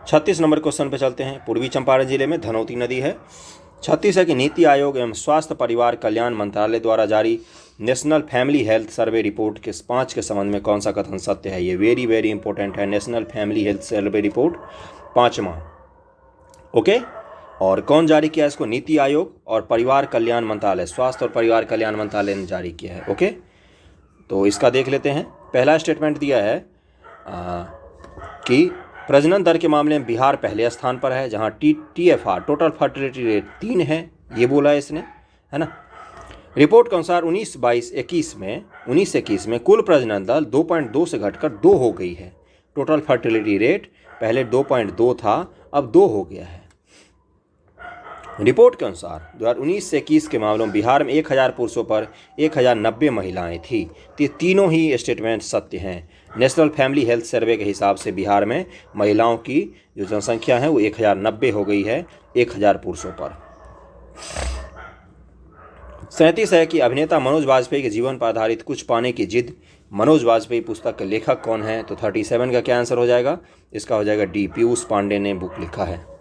36 नंबर क्वेश्चन पे चलते हैं। पूर्वी चंपारण जिले में धनौती नदी है। 36 है कि नीति आयोग एवं स्वास्थ्य परिवार कल्याण मंत्रालय द्वारा जारी national family health survey report के 5 के संबंध में कौन सा कथन सत्य है। ये वेरी वेरी इंपॉर्टेंट है। National family health survey report 5वां, ओके। और कौन जारी किया है इसको? नीति आयोग और परिवार कल्याण मंत्रालय, स्वास्थ्य और परिवार कल्याण मंत्रालय ने जारी किया है, ओके। तो इसका देख लेते हैं। पहला स्टेटमेंट दिया है कि प्रजनन दर के मामले में बिहार पहले स्थान पर है, जहां TFR टोटल फर्टिलिटी रेट 3 है, ये बोला है इसने, है ना। रिपोर्ट के अनुसार 19-21 में कुल प्रजनन दर 2.2 से घटकर 2 हो गई है। टोटल फर्टिलिटी रेट पहले 2.2 था, अब 2 हो गया है। रिपोर्ट के अनुसार 2019 से 21 के मामलों में बिहार में 1000 पुरुषों पर 1090 महिलाएं थी। तो ये तीनों ही स्टेटमेंट सत्य हैं। नेशनल फैमिली हेल्थ सर्वे के हिसाब से बिहार में महिलाओं की जो जनसंख्या है वो 1090 हो गई है 1000 पुरुषों पर। 37 है कि अभिनेता मनोज वाजपेयी के जीवन पर आधारित कुछ पाने की जिद मनोज वाजपेयी पुस्तक के लेखक कौन है। तो 37 का क्या आंसर हो जाएगा? इसका हो जाएगा डी, पीयूष पांडे ने बुक लिखा है।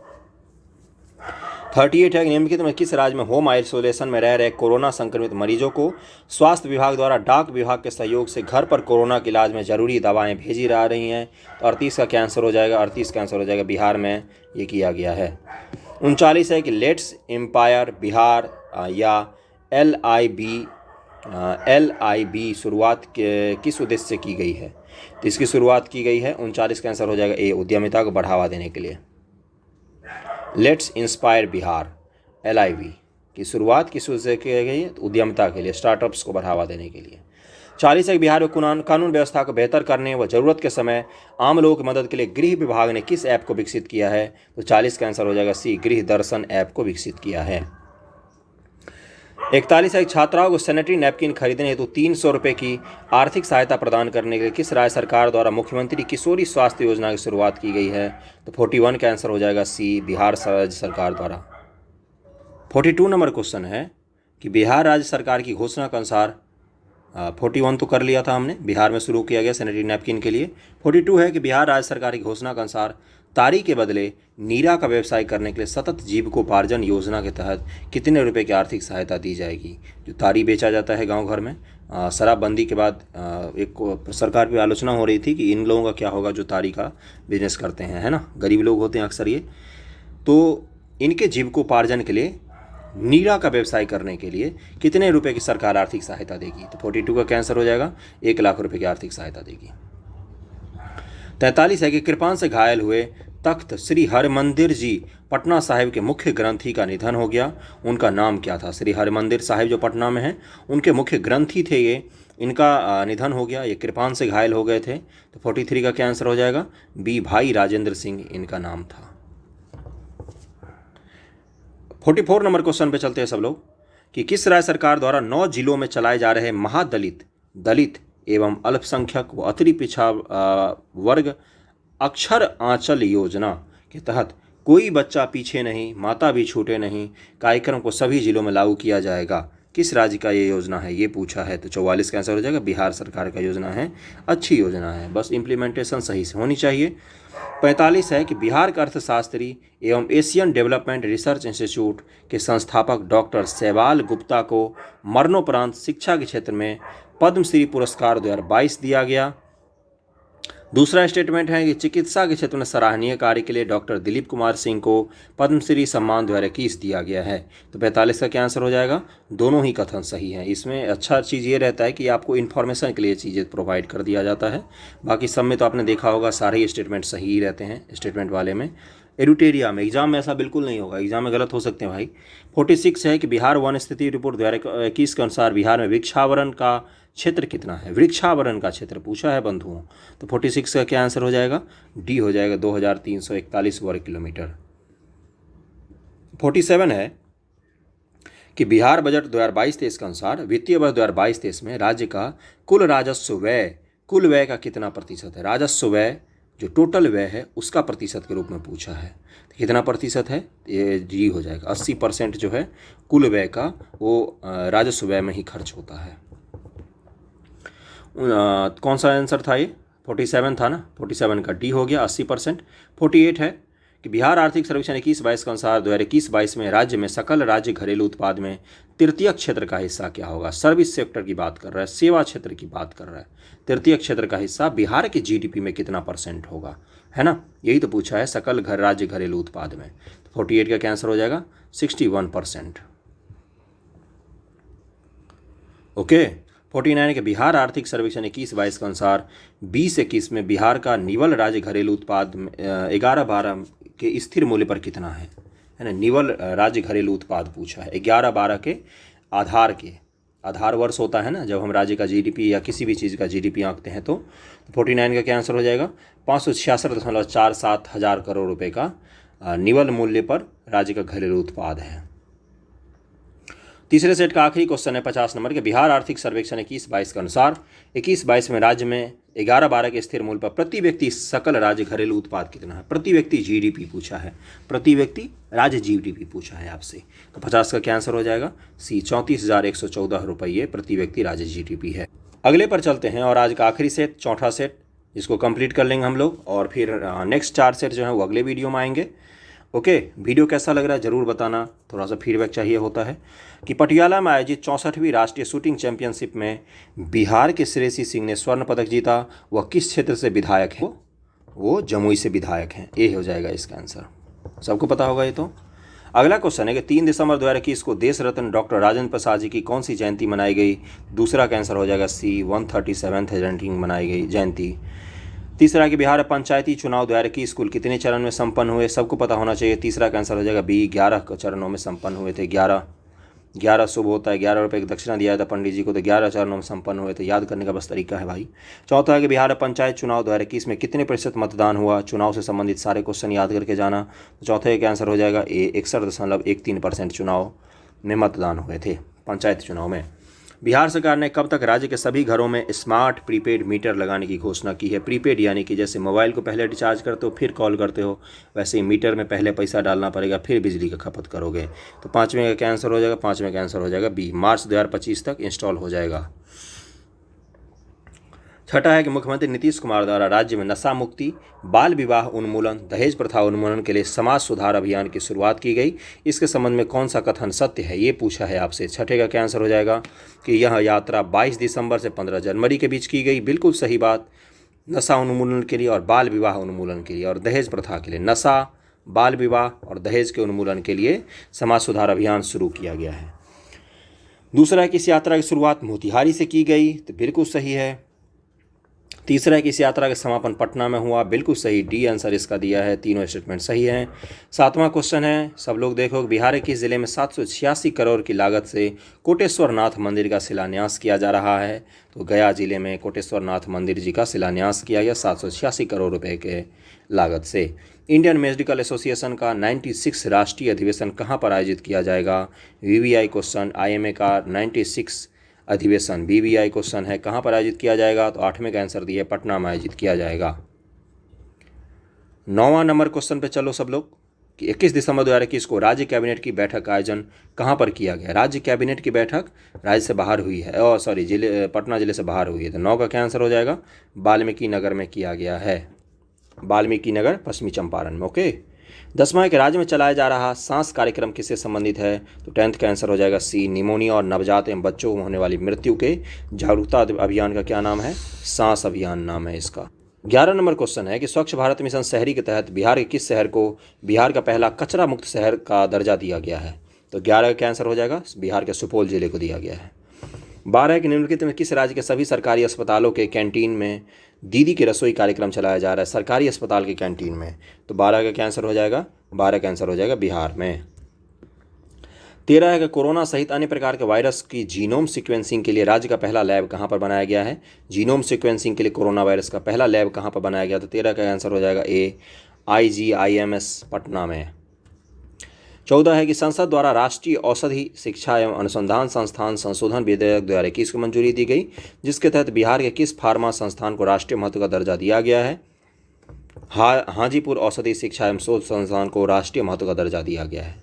38 है कि निम्नलिखित में किस राज्य में होम आइसोलेशन में रह रहे कोरोना संक्रमित मरीजों को स्वास्थ्य विभाग द्वारा डाक विभाग के सहयोग से घर पर कोरोना के इलाज में जरूरी दवाएं भेजी जा रही हैं। तो 38 का क्या आंसर हो जाएगा? 38 का आंसर हो जाएगा बिहार में ये किया गया है। 39 है कि लेट्स एम्पायर बिहार या LIB शुरुआत किस उद्देश्य से की गई है। तो इसकी शुरुआत की गई है 39 का आंसर हो जाएगा ए, उद्यमिता को बढ़ावा देने के लिए। लेट्स इंस्पायर बिहार LIB की शुरुआत किस उद्देश्य से की गई है? तो उद्यमिता के लिए, स्टार्टअप्स को बढ़ावा देने के लिए। 40 है बिहार में कानून व्यवस्था को बेहतर करने व जरूरत के समय आम लोगों की मदद के लिए गृह विभाग ने किस ऐप को विकसित किया है। तो 40 का आंसर हो जाएगा सी, गृह दर्शन ऐप को विकसित किया है। 41 है छात्राओं को सैनिटरी नैपकिन खरीदने हेतु 300 रुपये की आर्थिक सहायता प्रदान करने के लिए किस राज्य सरकार द्वारा मुख्यमंत्री किशोरी स्वास्थ्य योजना की शुरुआत की गई है। तो 41 का आंसर हो जाएगा सी, बिहार राज्य सरकार द्वारा। 42 नंबर क्वेश्चन है कि बिहार राज्य सरकार की घोषणा के अनुसार 41 तो कर लिया था हमने, बिहार में शुरू किया गया सैनिटरी नैपकिन के लिए। 42 है कि बिहार राज्य सरकार की घोषणा के अनुसार तारी के बदले नीरा का व्यवसाय करने के लिए सतत जीविकोपार्जन योजना के तहत कितने रुपए की आर्थिक सहायता दी जाएगी। जो तारी बेचा जाता है गांव घर में, शराबबंदी के बाद एक सरकार पे आलोचना हो रही थी कि इन लोगों का क्या होगा जो तारी का बिजनेस करते हैं, है ना, गरीब लोग होते हैं अक्सर ये। तो इनके जीविकोपार्जन के लिए नीरा का व्यवसाय करने के लिए कितने रुपए की सरकार आर्थिक सहायता देगी। तो 42 का कैंसर हो जाएगा 1 लाख रुपए की आर्थिक सहायता देगी। 43 है कि कृपाण से घायल हुए तख्त श्री हरमंदिर जी पटना साहिब के मुख्य ग्रंथी का निधन हो गया। उनका नाम क्या था? श्री हरमंदिर साहिब जो पटना में है उनके मुख्य ग्रंथी थे ये, इनका निधन हो गया, ये कृपाण से घायल हो गए थे। तो 43 का क्या आंसर हो जाएगा? बी, भाई राजेंद्र सिंह इनका नाम था। 44 नंबर क्वेश्चन पे चलते हैं सब लोग कि किस राज्य सरकार द्वारा 9 जिलों में चलाए जा रहे दलित एवं अल्पसंख्यक व अति पिछड़ा वर्ग अक्षर आंचल योजना के तहत कोई बच्चा पीछे नहीं, माता भी छूटे नहीं कार्यक्रम को सभी जिलों में लागू किया जाएगा। किस राज्य का ये योजना है, ये पूछा है। तो 44 का आंसर हो जाएगा बिहार सरकार का योजना है। अच्छी योजना है, बस इम्प्लीमेंटेशन सही से होनी चाहिए। 45 है कि बिहार के अर्थशास्त्री एवं एशियन डेवलपमेंट रिसर्च इंस्टीट्यूट के संस्थापक डॉक्टर शैवाल गुप्ता को मरणोपरांत शिक्षा के क्षेत्र में पद्मश्री पुरस्कार 2022 दिया गया। दूसरा स्टेटमेंट है कि चिकित्सा के क्षेत्र में सराहनीय कार्य के लिए डॉक्टर दिलीप कुमार सिंह को पद्मश्री सम्मान 2021 दिया गया है। तो 45 का क्या आंसर हो जाएगा? दोनों ही कथन सही हैं। इसमें अच्छा चीज़ ये रहता है कि आपको इन्फॉर्मेशन के लिए चीज़ें प्रोवाइड कर दिया जाता है। बाकी सब में तो आपने देखा होगा सारे ही स्टेटमेंट सही ही रहते हैं। स्टेटमेंट वाले में एडुटेरिया में एग्जाम में ऐसा बिल्कुल नहीं होगा, एग्जाम में गलत हो सकते हैं भाई। 46 है कि बिहार वन स्थिति रिपोर्ट 2021 के अनुसार बिहार में वृक्षावरण का क्षेत्र कितना है। वृक्षावरण का क्षेत्र पूछा है बंधुओं। तो 46 का क्या आंसर हो जाएगा? डी हो जाएगा 2341 वर्ग किलोमीटर। 47 है कि बिहार बजट 2022-23 के अनुसार वित्तीय वर्ष 2022-23 में राज्य का कुल व्यय का कितना प्रतिशत है। राजस्व व्यय जो टोटल व्यय है उसका प्रतिशत के रूप में पूछा है। तो कितना प्रतिशत है, ये जी हो जाएगा 80% जो है कुल व्यय का वो राजस्व व्यय में ही खर्च होता है। कौन सा आंसर था ये, 47 था ना, 47 का डी हो गया 80%। 48 है कि बिहार आर्थिक सर्वेक्षण 21-22 के अनुसार 2021-22 में राज्य में सकल राज्य घरेलू उत्पाद में तृतीय क्षेत्र का हिस्सा क्या होगा। सर्विस सेक्टर की बात कर रहा है, सेवा क्षेत्र की बात कर रहा है। तृतीय क्षेत्र का हिस्सा बिहार के जीडीपी में कितना % होगा, है ना, यही तो पूछा है सकल राज्य घरेलू उत्पाद में। तो 48 का क्या आंसर हो जाएगा 61%। ओके। 49 के बिहार आर्थिक सर्वेक्षण 21-22 के अनुसार 20-21 में बिहार का निवल राज्य घरेलू उत्पाद 11-12 के स्थिर मूल्य पर कितना है ना। निवल राज्य घरेलू उत्पाद पूछा है 11-12 के आधार वर्ष होता है ना, जब हम राज्य का जीडीपी या किसी भी चीज़ का जीडीपी आंकते हैं। तो 49 का क्या आंसर हो जाएगा 566.47 हज़ार करोड़ रुपए का निवल मूल्य पर राज्य का घरेलू उत्पाद है। तीसरे सेट का आखिरी क्वेश्चन है 50 नंबर के बिहार आर्थिक सर्वेक्षण 21-22 के अनुसार 21-22 में राज्य में 11-12 के स्थिर मूल्य पर प्रति व्यक्ति सकल राज्य घरेलू उत्पाद कितना है। प्रति व्यक्ति जीडीपी पूछा है, प्रति व्यक्ति राज्य जीडीपी पूछा है आपसे। तो 50 का क्या आंसर हो जाएगा सी 34,114 रुपये प्रति व्यक्ति राज्य जीडीपी है। अगले पर चलते हैं और आज का आखिरी सेट, चौथा सेट, जिसको कंप्लीट कर लेंगे हम लोग और फिर नेक्स्ट 4 सेट जो है वो अगले वीडियो में आएंगे। ओके, वीडियो कैसा लग रहा है ज़रूर बताना, थोड़ा सा फीडबैक चाहिए होता है। कि पटियाला में आयोजित 64वीं राष्ट्रीय शूटिंग चैंपियनशिप में बिहार के श्रेयसी सिंह ने स्वर्ण पदक जीता। वह किस क्षेत्र से विधायक है, वो जमुई से विधायक हैं। ये हो जाएगा इसका आंसर, सबको पता होगा ये तो। अगला क्वेश्चन है कि 3 दिसंबर 2021 को देश रत्न डॉक्टर राजेंद्र प्रसाद जी की कौन सी जयंती मनाई गई। दूसरा का आंसर हो जाएगा सी 137 जयंती मनाई गई जयंती। तीसरा कि बिहार पंचायती चुनाव 2021 कुल कितने चरण में संपन्न हुए, सबको पता होना चाहिए। तीसरा का आंसर हो जाएगा बी 11 चरणों में संपन्न हुए थे। 11 शुभ होता है, 11 रुपये की दक्षिणा दिया था पंडित जी को, तो 11 चरणों में संपन्न हुए थे। याद करने का बस तरीका है भाई। चौथा है कि बिहार पंचायत चुनाव 2021 में कितने % मतदान हुआ। चुनाव से संबंधित सारे क्वेश्चन याद करके जाना। तो चौथे का आंसर हो जाएगा ए 61.13% चुनाव में मतदान हुए थे पंचायत चुनाव में। बिहार सरकार ने कब तक राज्य के सभी घरों में स्मार्ट प्रीपेड मीटर लगाने की घोषणा की है। प्रीपेड यानी कि जैसे मोबाइल को पहले रिचार्ज करते हो फिर कॉल करते हो, वैसे ही मीटर में पहले पैसा डालना पड़ेगा फिर बिजली का खपत करोगे। तो 5वें का क्या आंसर हो जाएगा, 5वें का आंसर हो जाएगा बी, मार्च 2025 तक इंस्टॉल हो जाएगा। छठा है कि मुख्यमंत्री नीतीश कुमार द्वारा राज्य में नशा मुक्ति, बाल विवाह उन्मूलन, दहेज प्रथा उन्मूलन के लिए समाज सुधार अभियान की शुरुआत की गई। इसके संबंध में कौन सा कथन सत्य है, ये पूछा है आपसे। छठे का क्या आंसर हो जाएगा कि यह यात्रा 22 दिसंबर से 15 जनवरी के बीच की गई। बिल्कुल सही बात। नशा उन्मूलन के लिए और बाल विवाह उन्मूलन के लिए और दहेज प्रथा के लिए, नशा, बाल विवाह और दहेज के उन्मूलन के लिए समाज सुधार अभियान शुरू किया गया है। दूसरा है कि इस यात्रा की शुरुआत मोतिहारी से की गई, तो बिल्कुल सही है। तीसरा है कि इस यात्रा का समापन पटना में हुआ, बिल्कुल सही, डी आंसर इसका दिया है। तीनों स्टेटमेंट सही हैं। 7वां क्वेश्चन है, सब लोग देखो, बिहार के जिले में 786 करोड़ की लागत से कोटेश्वर नाथ मंदिर का शिलान्यास किया जा रहा है। तो गया जिले में कोटेश्वर नाथ मंदिर जी का शिलान्यास किया गया 786 करोड़ रुपए के लागत से। इंडियन मेडिकल एसोसिएशन का 96 राष्ट्रीय अधिवेशन कहाँ पर आयोजित किया जाएगा। VVI क्वेश्चन, IMA का 96 अधिवेशन BVI क्वेश्चन है, कहाँ पर आयोजित किया जाएगा। तो 8वें का आंसर दिया पटना में आयोजित किया जाएगा। 9वां नंबर क्वेश्चन पे चलो सब लोग कि 21 दिसंबर 2021 को राज्य कैबिनेट की बैठक का आयोजन कहाँ पर किया गया। राज्य कैबिनेट की बैठक राज्य से बाहर हुई है, और सॉरी जिले पटना जिले से बाहर हुई है। तो 9 का क्या आंसर हो जाएगा, वाल्मीकि नगर में किया गया है, वाल्मीकि नगर पश्चिमी चंपारण में। ओके। 10वां के राज्य में चलाया जा रहा सांस कार्यक्रम किससे संबंधित है। तो 10th का आंसर हो जाएगा सी, निमोनिया और नवजात एवं बच्चों में होने वाली मृत्यु के जागरूकता अभियान का क्या नाम है, सांस अभियान नाम है इसका। 11 नंबर क्वेश्चन है कि स्वच्छ भारत मिशन शहरी के तहत बिहार के किस शहर को बिहार का पहला कचरा मुक्त शहर का दर्जा दिया गया है। तो 11 का आंसर हो जाएगा बिहार के सुपौल जिले को दिया गया है। 12 के निम्नलिखित में किस राज्य के सभी सरकारी अस्पतालों के कैंटीन में दीदी के रसोई कार्यक्रम चलाया जा रहा है, सरकारी अस्पताल की कैंटीन में। तो 12 का क्या आंसर हो जाएगा, 12 का आंसर हो जाएगा बिहार में। 13 है कि कोरोना सहित अन्य प्रकार के वायरस की जीनोम सीक्वेंसिंग के लिए राज्य का पहला लैब कहाँ पर बनाया गया है। जीनोम सीक्वेंसिंग के लिए कोरोना वायरस का पहला लैब कहाँ पर बनाया गया। तो 13 का आंसर हो जाएगा ए, IGIMS पटना में। 14 है कि संसद द्वारा राष्ट्रीय औषधि शिक्षा एवं अनुसंधान संस्थान संशोधन विधेयक 2021 को मंजूरी दी गई, जिसके तहत बिहार के किस फार्मा संस्थान को राष्ट्रीय महत्व का दर्जा दिया गया है? हाजीपुर औषधि शिक्षा एवं शोध संस्थान को राष्ट्रीय महत्व का दर्जा दिया गया है।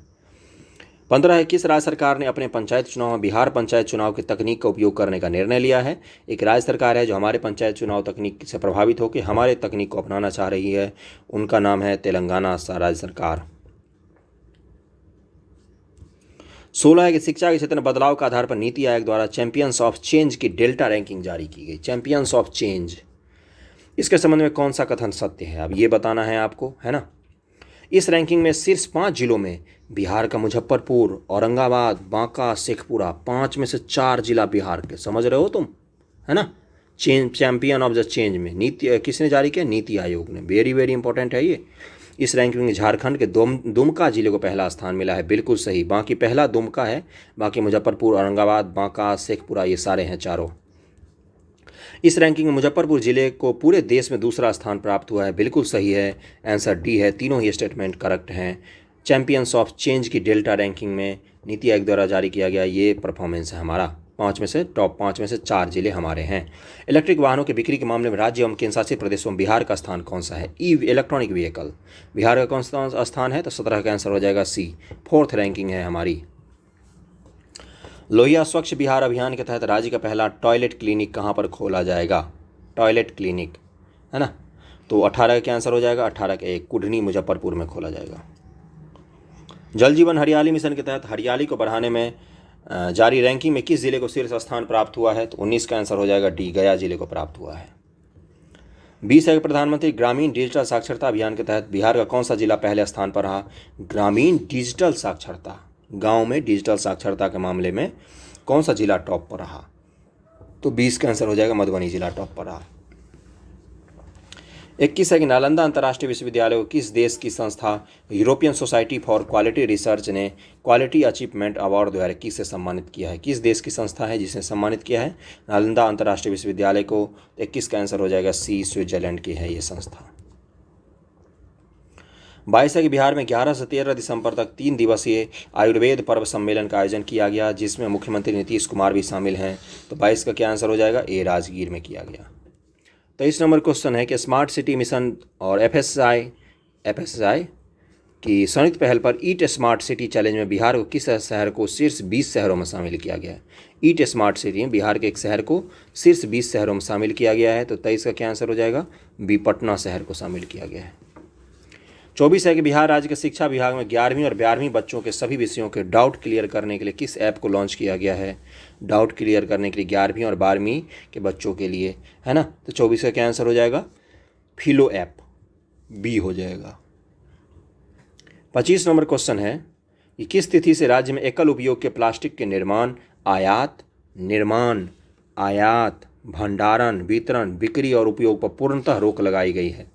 15 है किस राज्य सरकार ने अपने पंचायत चुनाव में बिहार पंचायत चुनाव की तकनीक का उपयोग करने का निर्णय लिया है? एक राज्य सरकार है जो हमारे पंचायत चुनाव तकनीक से प्रभावित होकर हमारे तकनीक को अपनाना चाह रही है, उनका नाम है तेलंगाना राज्य सरकार। 16 है कि शिक्षा के क्षेत्र में बदलाव के आधार पर नीति आयोग द्वारा चैंपियंस ऑफ चेंज की डेल्टा रैंकिंग जारी की गई। चैंपियंस ऑफ चेंज, इसके संबंध में कौन सा कथन सत्य है, अब ये बताना है आपको, है ना। इस रैंकिंग में शीर्ष 5 जिलों में बिहार का मुजफ्फरपुर, औरंगाबाद, बांका, शेखपुरा, 5 में से 4 जिला बिहार के, समझ रहे हो तुम, है ना। चैंपियन ऑफ द चेंज में नीति किसने जारी किया? नीति आयोग ने। वेरी वेरी इंपॉर्टेंट है ये। इस रैंकिंग में झारखंड के दुमका जिले को पहला स्थान मिला है, बिल्कुल सही। बाकी पहला दुमका है, बाकी मुजफ्फरपुर, औरंगाबाद, बांका, शेखपुरा ये सारे हैं चारों। इस रैंकिंग में मुजफ्फरपुर जिले को पूरे देश में दूसरा स्थान प्राप्त हुआ है, बिल्कुल सही है। आंसर डी है, तीनों ही स्टेटमेंट करेक्ट हैं। चैंपियंस ऑफ चेंज की डेल्टा रैंकिंग में नीति आयोग द्वारा जारी किया गया ये परफॉर्मेंस है हमारा। टॉप 5 में से 4 जिले हमारे हैं। इलेक्ट्रिक वाहनों की बिक्री के मामले में राज्य एवं केंद्र शासित प्रदेशों में बिहार का स्थान कौन सा है? इलेक्ट्रॉनिक व्हीकल बिहार का कौन सा स्थान है? तो 17 का आंसर हो जाएगा सी। 4th रैंकिंग है हमारी। लोहिया स्वच्छ बिहार अभियान के तहत राज्य का पहला टॉयलेट क्लिनिक कहाँ पर खोला जाएगा? टॉयलेट क्लिनिक, है ना। तो 18 का आंसर हो जाएगा 18 का 1, कुढ़नी मुजफ्फरपुर में खोला जाएगा। जल जीवन हरियाली मिशन के तहत हरियाली को बढ़ाने में जारी रैंकिंग में किस जिले को शीर्ष स्थान प्राप्त हुआ है? तो 19 का आंसर हो जाएगा डी, गया जिले को प्राप्त हुआ है। 20 है प्रधानमंत्री ग्रामीण डिजिटल साक्षरता अभियान के तहत बिहार का कौन सा जिला पहले स्थान पर रहा? ग्रामीण डिजिटल साक्षरता, गांव में डिजिटल साक्षरता के मामले में कौन सा जिला टॉप पर रहा? तो 20 का आंसर हो जाएगा मधुबनी जिला टॉप पर रहा। 21 है कि नालंदा अंतर्राष्ट्रीय विश्वविद्यालय को किस देश की संस्था European society for quality research ने क्वालिटी अचीवमेंट अवार्ड 2021 से सम्मानित किया है? किस देश की संस्था है जिसने सम्मानित किया है नालंदा अंतर्राष्ट्रीय विश्वविद्यालय को? 21 का आंसर हो जाएगा सी, स्विट्जरलैंड की है ये संस्था। 22 है कि बिहार में 11 से 13 दिसंबर तक 3 दिवसीय आयुर्वेद पर्व सम्मेलन का आयोजन किया गया, जिसमें मुख्यमंत्री नीतीश कुमार भी शामिल हैं। तो 22 का क्या आंसर हो जाएगा? ए, राजगीर में किया गया। 23 नंबर क्वेश्चन है कि स्मार्ट सिटी मिशन और एफएसआई की संयुक्त पहल पर ईट स्मार्ट सिटी चैलेंज में बिहार को किस शहर को शीर्ष 20 शहरों में शामिल किया गया है? ईट स्मार्ट सिटी में बिहार के एक शहर को शीर्ष 20 शहरों में शामिल किया गया है। तो 23 का क्या आंसर हो जाएगा? बी, पटना शहर को शामिल किया गया है। 24 है कि बिहार राज्य के शिक्षा विभाग में 11वीं और 12वीं बच्चों के सभी विषयों के डाउट क्लियर करने के लिए किस ऐप को लॉन्च किया गया है? डाउट क्लियर करने के लिए 11वीं और 12वीं के बच्चों के लिए, है ना। तो 24 का क्या आंसर हो जाएगा? फिलो ऐप, बी हो जाएगा। 25 नंबर क्वेश्चन है कि किस तिथि से राज्य में एकल उपयोग के प्लास्टिक के निर्माण, आयात, भंडारण, वितरण, बिक्री और उपयोग पर पूर्णतः रोक लगाई गई है?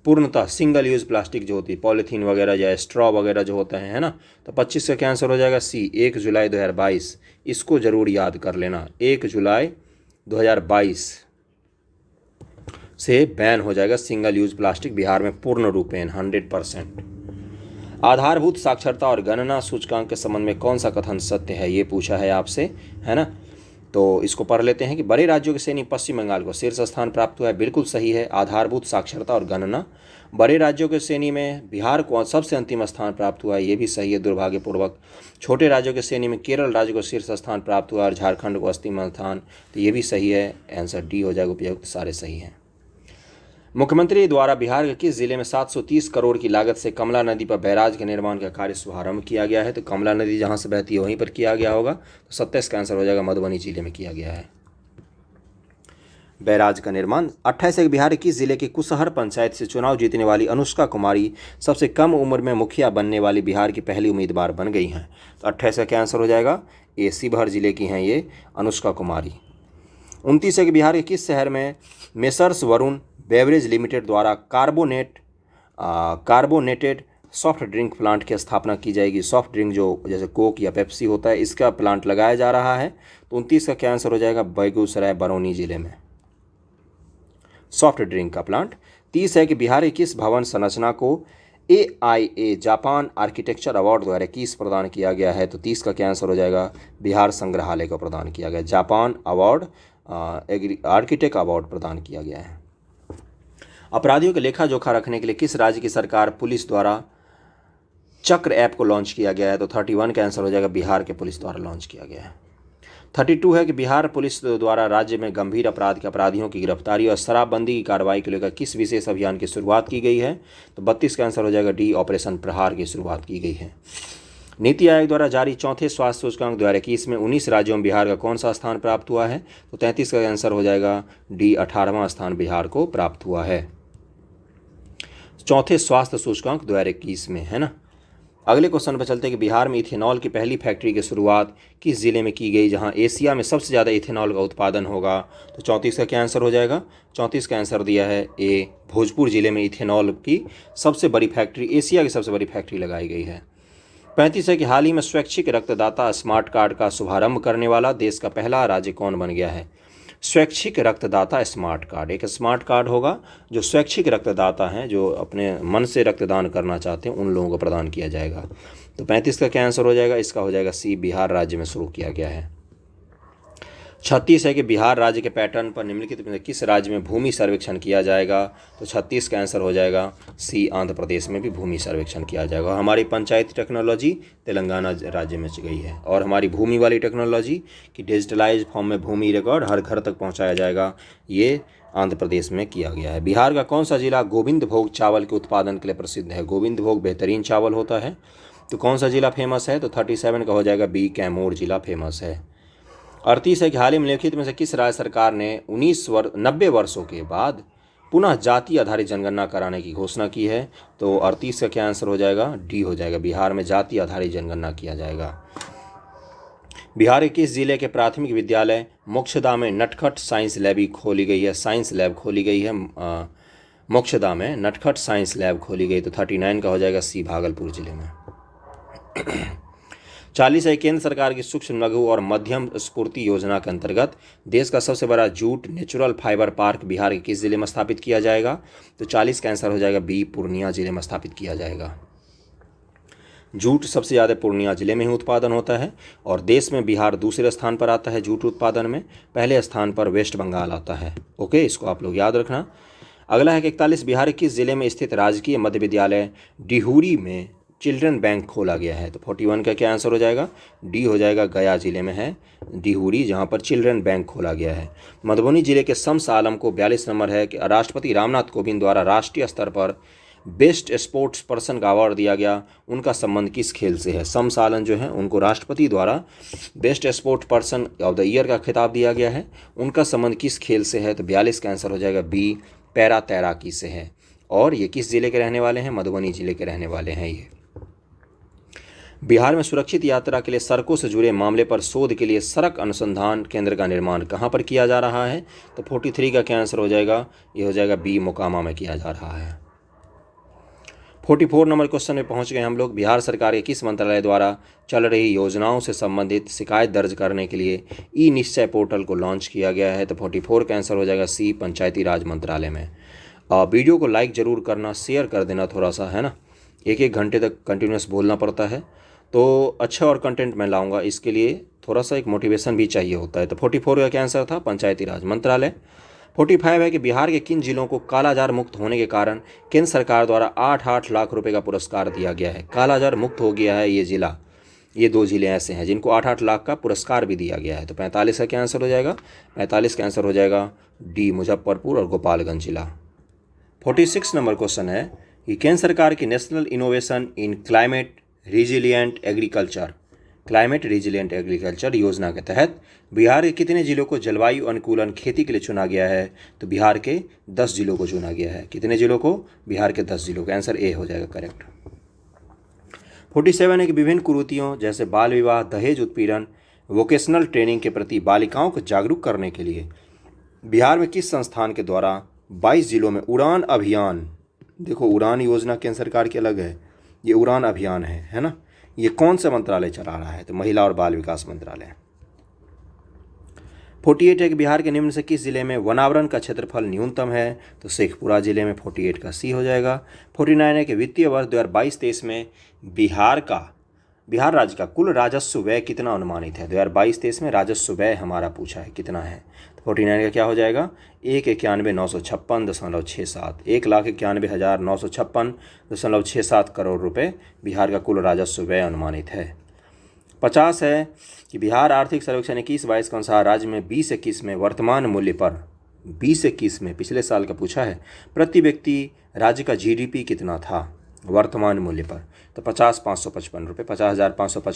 पूर्णतः सिंगल यूज प्लास्टिक जो होती है, पॉलीथीन वगैरह या स्ट्रॉ वगैरह जो होता है ना। तो 25 का क्या आंसर हो जाएगा? सी, 1 जुलाई 2022। इसको जरूर याद कर लेना, 1 जुलाई 2022 से बैन हो जाएगा सिंगल यूज प्लास्टिक बिहार में पूर्ण रूपेण 100%। आधारभूत साक्षरता और गणना सूचकांक के संबंध में कौन सा कथन सत्य है, ये पूछा है आपसे, है ना। तो इसको पढ़ लेते हैं कि बड़े राज्यों की श्रेणी पश्चिम बंगाल को शीर्ष स्थान प्राप्त हुआ है, बिल्कुल सही है। आधारभूत साक्षरता और गणना बड़े राज्यों की श्रेणी में बिहार को सबसे अंतिम स्थान प्राप्त हुआ है, ये भी सही है दुर्भाग्यपूर्वक। छोटे राज्यों की श्रेणी में केरल राज्य को शीर्ष स्थान प्राप्त हुआ और झारखंड को अंतिम स्थान, तो ये भी सही है। आंसर डी हो जाएगा, उपयुक्त सारे सही हैं। मुख्यमंत्री द्वारा बिहार के किस जिले में 730 करोड़ की लागत से कमला नदी पर बैराज के निर्माण का कार्य शुभारंभ किया गया है? तो कमला नदी जहां से बहती है वहीं पर किया गया होगा। तो 27 का आंसर हो जाएगा मधुबनी जिले में किया गया है बैराज का निर्माण। 28 है बिहार के किस जिले के कुशहर पंचायत से चुनाव जीतने वाली अनुष्का कुमारी सबसे कम उम्र में मुखिया बनने वाली बिहार की पहली उम्मीदवार बन गई हैं? तो 28 का क्या आंसर हो जाएगा? ए, शिवहर जिले की हैं ये अनुष्का कुमारी। 29 है कि बिहार के किस शहर में मेसर्स वरुण बेवरेज लिमिटेड द्वारा कार्बोनेटेड सॉफ्ट ड्रिंक प्लांट की स्थापना की जाएगी? सॉफ्ट ड्रिंक जो जैसे कोक या पेप्सी होता है, इसका प्लांट लगाया जा रहा है। तो 29 का क्या आंसर हो जाएगा? बेगूसराय बरौनी जिले में सॉफ्ट ड्रिंक का प्लांट। 30 है कि बिहार की किस भवन संरचना को AIA जापान आर्किटेक्चर अवार्ड 2021 प्रदान किया गया है? तो 30 का क्या आंसर हो जाएगा? बिहार संग्रहालय को प्रदान किया गया। जापान अवार्ड आर्किटेक्ट अवार्ड प्रदान किया गया है। अपराधियों के लेखा जोखा रखने के लिए किस राज्य की सरकार पुलिस द्वारा चक्र ऐप को लॉन्च किया गया है? तो 31 का आंसर हो जाएगा, बिहार के पुलिस द्वारा लॉन्च किया गया है। 32 है कि बिहार पुलिस द्वारा राज्य में गंभीर अपराध के अपराधियों की गिरफ्तारी और शराबबंदी की कार्रवाई को लेकर किस विशेष अभियान की शुरुआत की गई है? तो 32 का आंसर हो जाएगा डी, ऑपरेशन प्रहार की शुरुआत की गई है। नीति आयोग द्वारा जारी चौथे स्वास्थ्य सूचकांक 2021 में 19 राज्यों में बिहार का कौन सा स्थान प्राप्त हुआ है? तो 33 का आंसर हो जाएगा डी, 18वां स्थान बिहार को प्राप्त हुआ है चौथे स्वास्थ्य सूचकांक 2021 में, है ना। अगले क्वेश्चन पर चलते हैं कि बिहार में इथेनॉल की पहली फैक्ट्री की शुरुआत किस जिले में की गई जहां एशिया में सबसे ज़्यादा इथेनॉल का उत्पादन होगा? तो 34 का क्या आंसर हो जाएगा? 34 का आंसर दिया है ए, भोजपुर जिले में इथेनॉल की सबसे बड़ी फैक्ट्री, एशिया की सबसे बड़ी फैक्ट्री लगाई गई है। 35 है कि हाल ही में स्वैच्छिक रक्तदाता स्मार्ट कार्ड का शुभारंभ करने वाला देश का पहला राज्य कौन बन गया है? स्वैच्छिक रक्तदाता स्मार्ट कार्ड, एक स्मार्ट कार्ड होगा जो स्वैच्छिक रक्तदाता हैं, जो अपने मन से रक्तदान करना चाहते हैं, उन लोगों को प्रदान किया जाएगा। तो 35 का क्या आंसर हो जाएगा? इसका हो जाएगा सी, बिहार राज्य में शुरू किया गया है। 36 है कि बिहार राज्य के पैटर्न पर निम्नलिखित में किस राज्य में भूमि सर्वेक्षण किया जाएगा? तो 36 का आंसर हो जाएगा सी, आंध्र प्रदेश में भी भूमि सर्वेक्षण किया जाएगा। हमारी पंचायती टेक्नोलॉजी तेलंगाना राज्य में गई है और हमारी भूमि वाली टेक्नोलॉजी की डिजिटलाइज फॉर्म में भूमि रिकॉर्ड हर घर तक पहुँचाया जाएगा, ये आंध्र प्रदेश में किया गया है। बिहार का कौन सा जिला गोविंद भोग चावल के उत्पादन के लिए प्रसिद्ध है? गोविंद भोग बेहतरीन चावल होता है, तो कौन सा जिला फेमस है? तो 37 का हो जाएगा बी, कैमूर जिला फेमस है। 38 है कि हाल ही में निम्नलिखित में से किस राज्य सरकार ने 90 वर्षों के बाद पुनः जाति आधारित जनगणना कराने की घोषणा की है? तो 38 का क्या आंसर हो जाएगा? डी हो जाएगा, बिहार में जाति आधारित जनगणना किया जाएगा। बिहार के किस जिले के प्राथमिक विद्यालय मोक्षदा में नटखट साइंस लैब खोली गई है? साइंस लैब खोली गई है मोक्षदा में, नटखट साइंस लैब खोली गई। तो 39 का हो जाएगा सी, भागलपुर जिले में। 40 है केंद्र सरकार की सूक्ष्म लघु और मध्यम स्फूर्ति योजना के अंतर्गत देश का सबसे बड़ा jute natural fibre park Bihar के किस जिले में स्थापित किया जाएगा? तो 40 का आंसर हो जाएगा बी, पूर्णिया जिले में स्थापित किया जाएगा। जूट सबसे ज़्यादा पूर्णिया जिले में ही उत्पादन होता है और देश में बिहार दूसरे स्थान पर आता है जूट उत्पादन में, पहले स्थान पर वेस्ट बंगाल आता है। ओके, इसको आप लोग याद रखना। अगला है कि 41 बिहार के किस जिले में स्थित राजकीय मध्य विद्यालय डिहूरी में चिल्ड्रन बैंक खोला गया है? तो 41 का क्या आंसर हो जाएगा? डी हो जाएगा, गया जिले में है डिहूरी, जहां पर चिल्ड्रन बैंक खोला गया है। मधुबनी जिले के शम्स आलम को 42 नंबर है कि राष्ट्रपति रामनाथ कोविंद द्वारा राष्ट्रीय स्तर पर बेस्ट स्पोर्ट्स पर्सन का अवार्ड दिया गया, उनका संबंध किस खेल से है? शम्स आलम जो है उनको राष्ट्रपति द्वारा best sports person of the year का खिताब दिया गया है, उनका संबंध किस खेल से है? तो 42 का आंसर हो जाएगा बी, पैरा तैराकी से है। और ये किस जिले के रहने वाले हैं? मधुबनी जिले के रहने वाले हैं ये। बिहार में सुरक्षित यात्रा के लिए सड़कों से जुड़े मामले पर शोध के लिए सड़क अनुसंधान केंद्र का निर्माण कहाँ पर किया जा रहा है? तो 43 का क्या आंसर हो जाएगा? ये हो जाएगा बी, मोकामा में किया जा रहा है। 44 नंबर क्वेश्चन में पहुंच गए हम लोग। बिहार सरकार के किस मंत्रालय द्वारा चल रही योजनाओं से संबंधित शिकायत दर्ज करने के लिए ई निश्चय पोर्टल को लॉन्च किया गया है? तो 44 का आंसर हो जाएगा सी, पंचायती राज मंत्रालय में। वीडियो को लाइक ज़रूर करना, शेयर कर देना थोड़ा सा, है ना। 1 घंटे तक कंटिन्यूस बोलना पड़ता है, तो अच्छा और कंटेंट मैं लाऊंगा, इसके लिए थोड़ा सा एक मोटिवेशन भी चाहिए होता है। तो 44 का क्या आंसर था? पंचायती राज मंत्रालय। 45 है कि बिहार के किन जिलों को कालाजार मुक्त होने के कारण केंद्र सरकार द्वारा 8 लाख रुपए का पुरस्कार दिया गया है? कालाजार मुक्त हो गया है ये जिला, ये 2 जिले ऐसे हैं जिनको 8 लाख का पुरस्कार भी दिया गया है। तो 45 का क्या आंसर हो जाएगा? 45 का आंसर हो जाएगा डी, मुजफ्फरपुर और गोपालगंज जिला। 46 नंबर क्वेश्चन है कि केंद्र सरकार की national innovation in climate resilient agriculture योजना के तहत बिहार के कितने जिलों को जलवायु अनुकूलन खेती के लिए चुना गया है? तो बिहार के 10 जिलों को चुना गया है। कितने जिलों को? बिहार के 10 जिलों का आंसर ए हो जाएगा करेक्ट। 47 है कि विभिन्न कुरीतियों जैसे बाल विवाह, दहेज उत्पीड़न, वोकेशनल ट्रेनिंग के प्रति बालिकाओं को जागरूक करने के लिए बिहार में किस संस्थान के द्वारा 22 जिलों में उड़ान अभियान, देखो उड़ान योजना केंद्र सरकार की अलग है, ये उड़ान अभियान है ना, ये कौन सा मंत्रालय चला रहा है? तो महिला और बाल विकास मंत्रालय। 48 है कि बिहार के निम्न से किस जिले में वनावरण का क्षेत्रफल न्यूनतम है, तो शेखपुरा जिले में 48 का सी हो जाएगा। 49 है कि वित्तीय वर्ष 2022-23 में बिहार राज्य का कुल राजस्व व्यय कितना अनुमानित है। 2022-23 में राजस्व व्यय हमारा पूछा है कितना है, तो 49 का क्या हो जाएगा 191,956.67 1,91,956.67 करोड़ रुपए बिहार का कुल राजस्व व्यय अनुमानित है। 50 है कि बिहार आर्थिक सर्वेक्षण 21-22 के अनुसार राज्य में 20-21 में वर्तमान मूल्य पर 20-21 में पिछले साल का पूछा है प्रति व्यक्ति राज्य का GDP कितना था वर्तमान मूल्य पर, तो 50,555 रुपये 50,555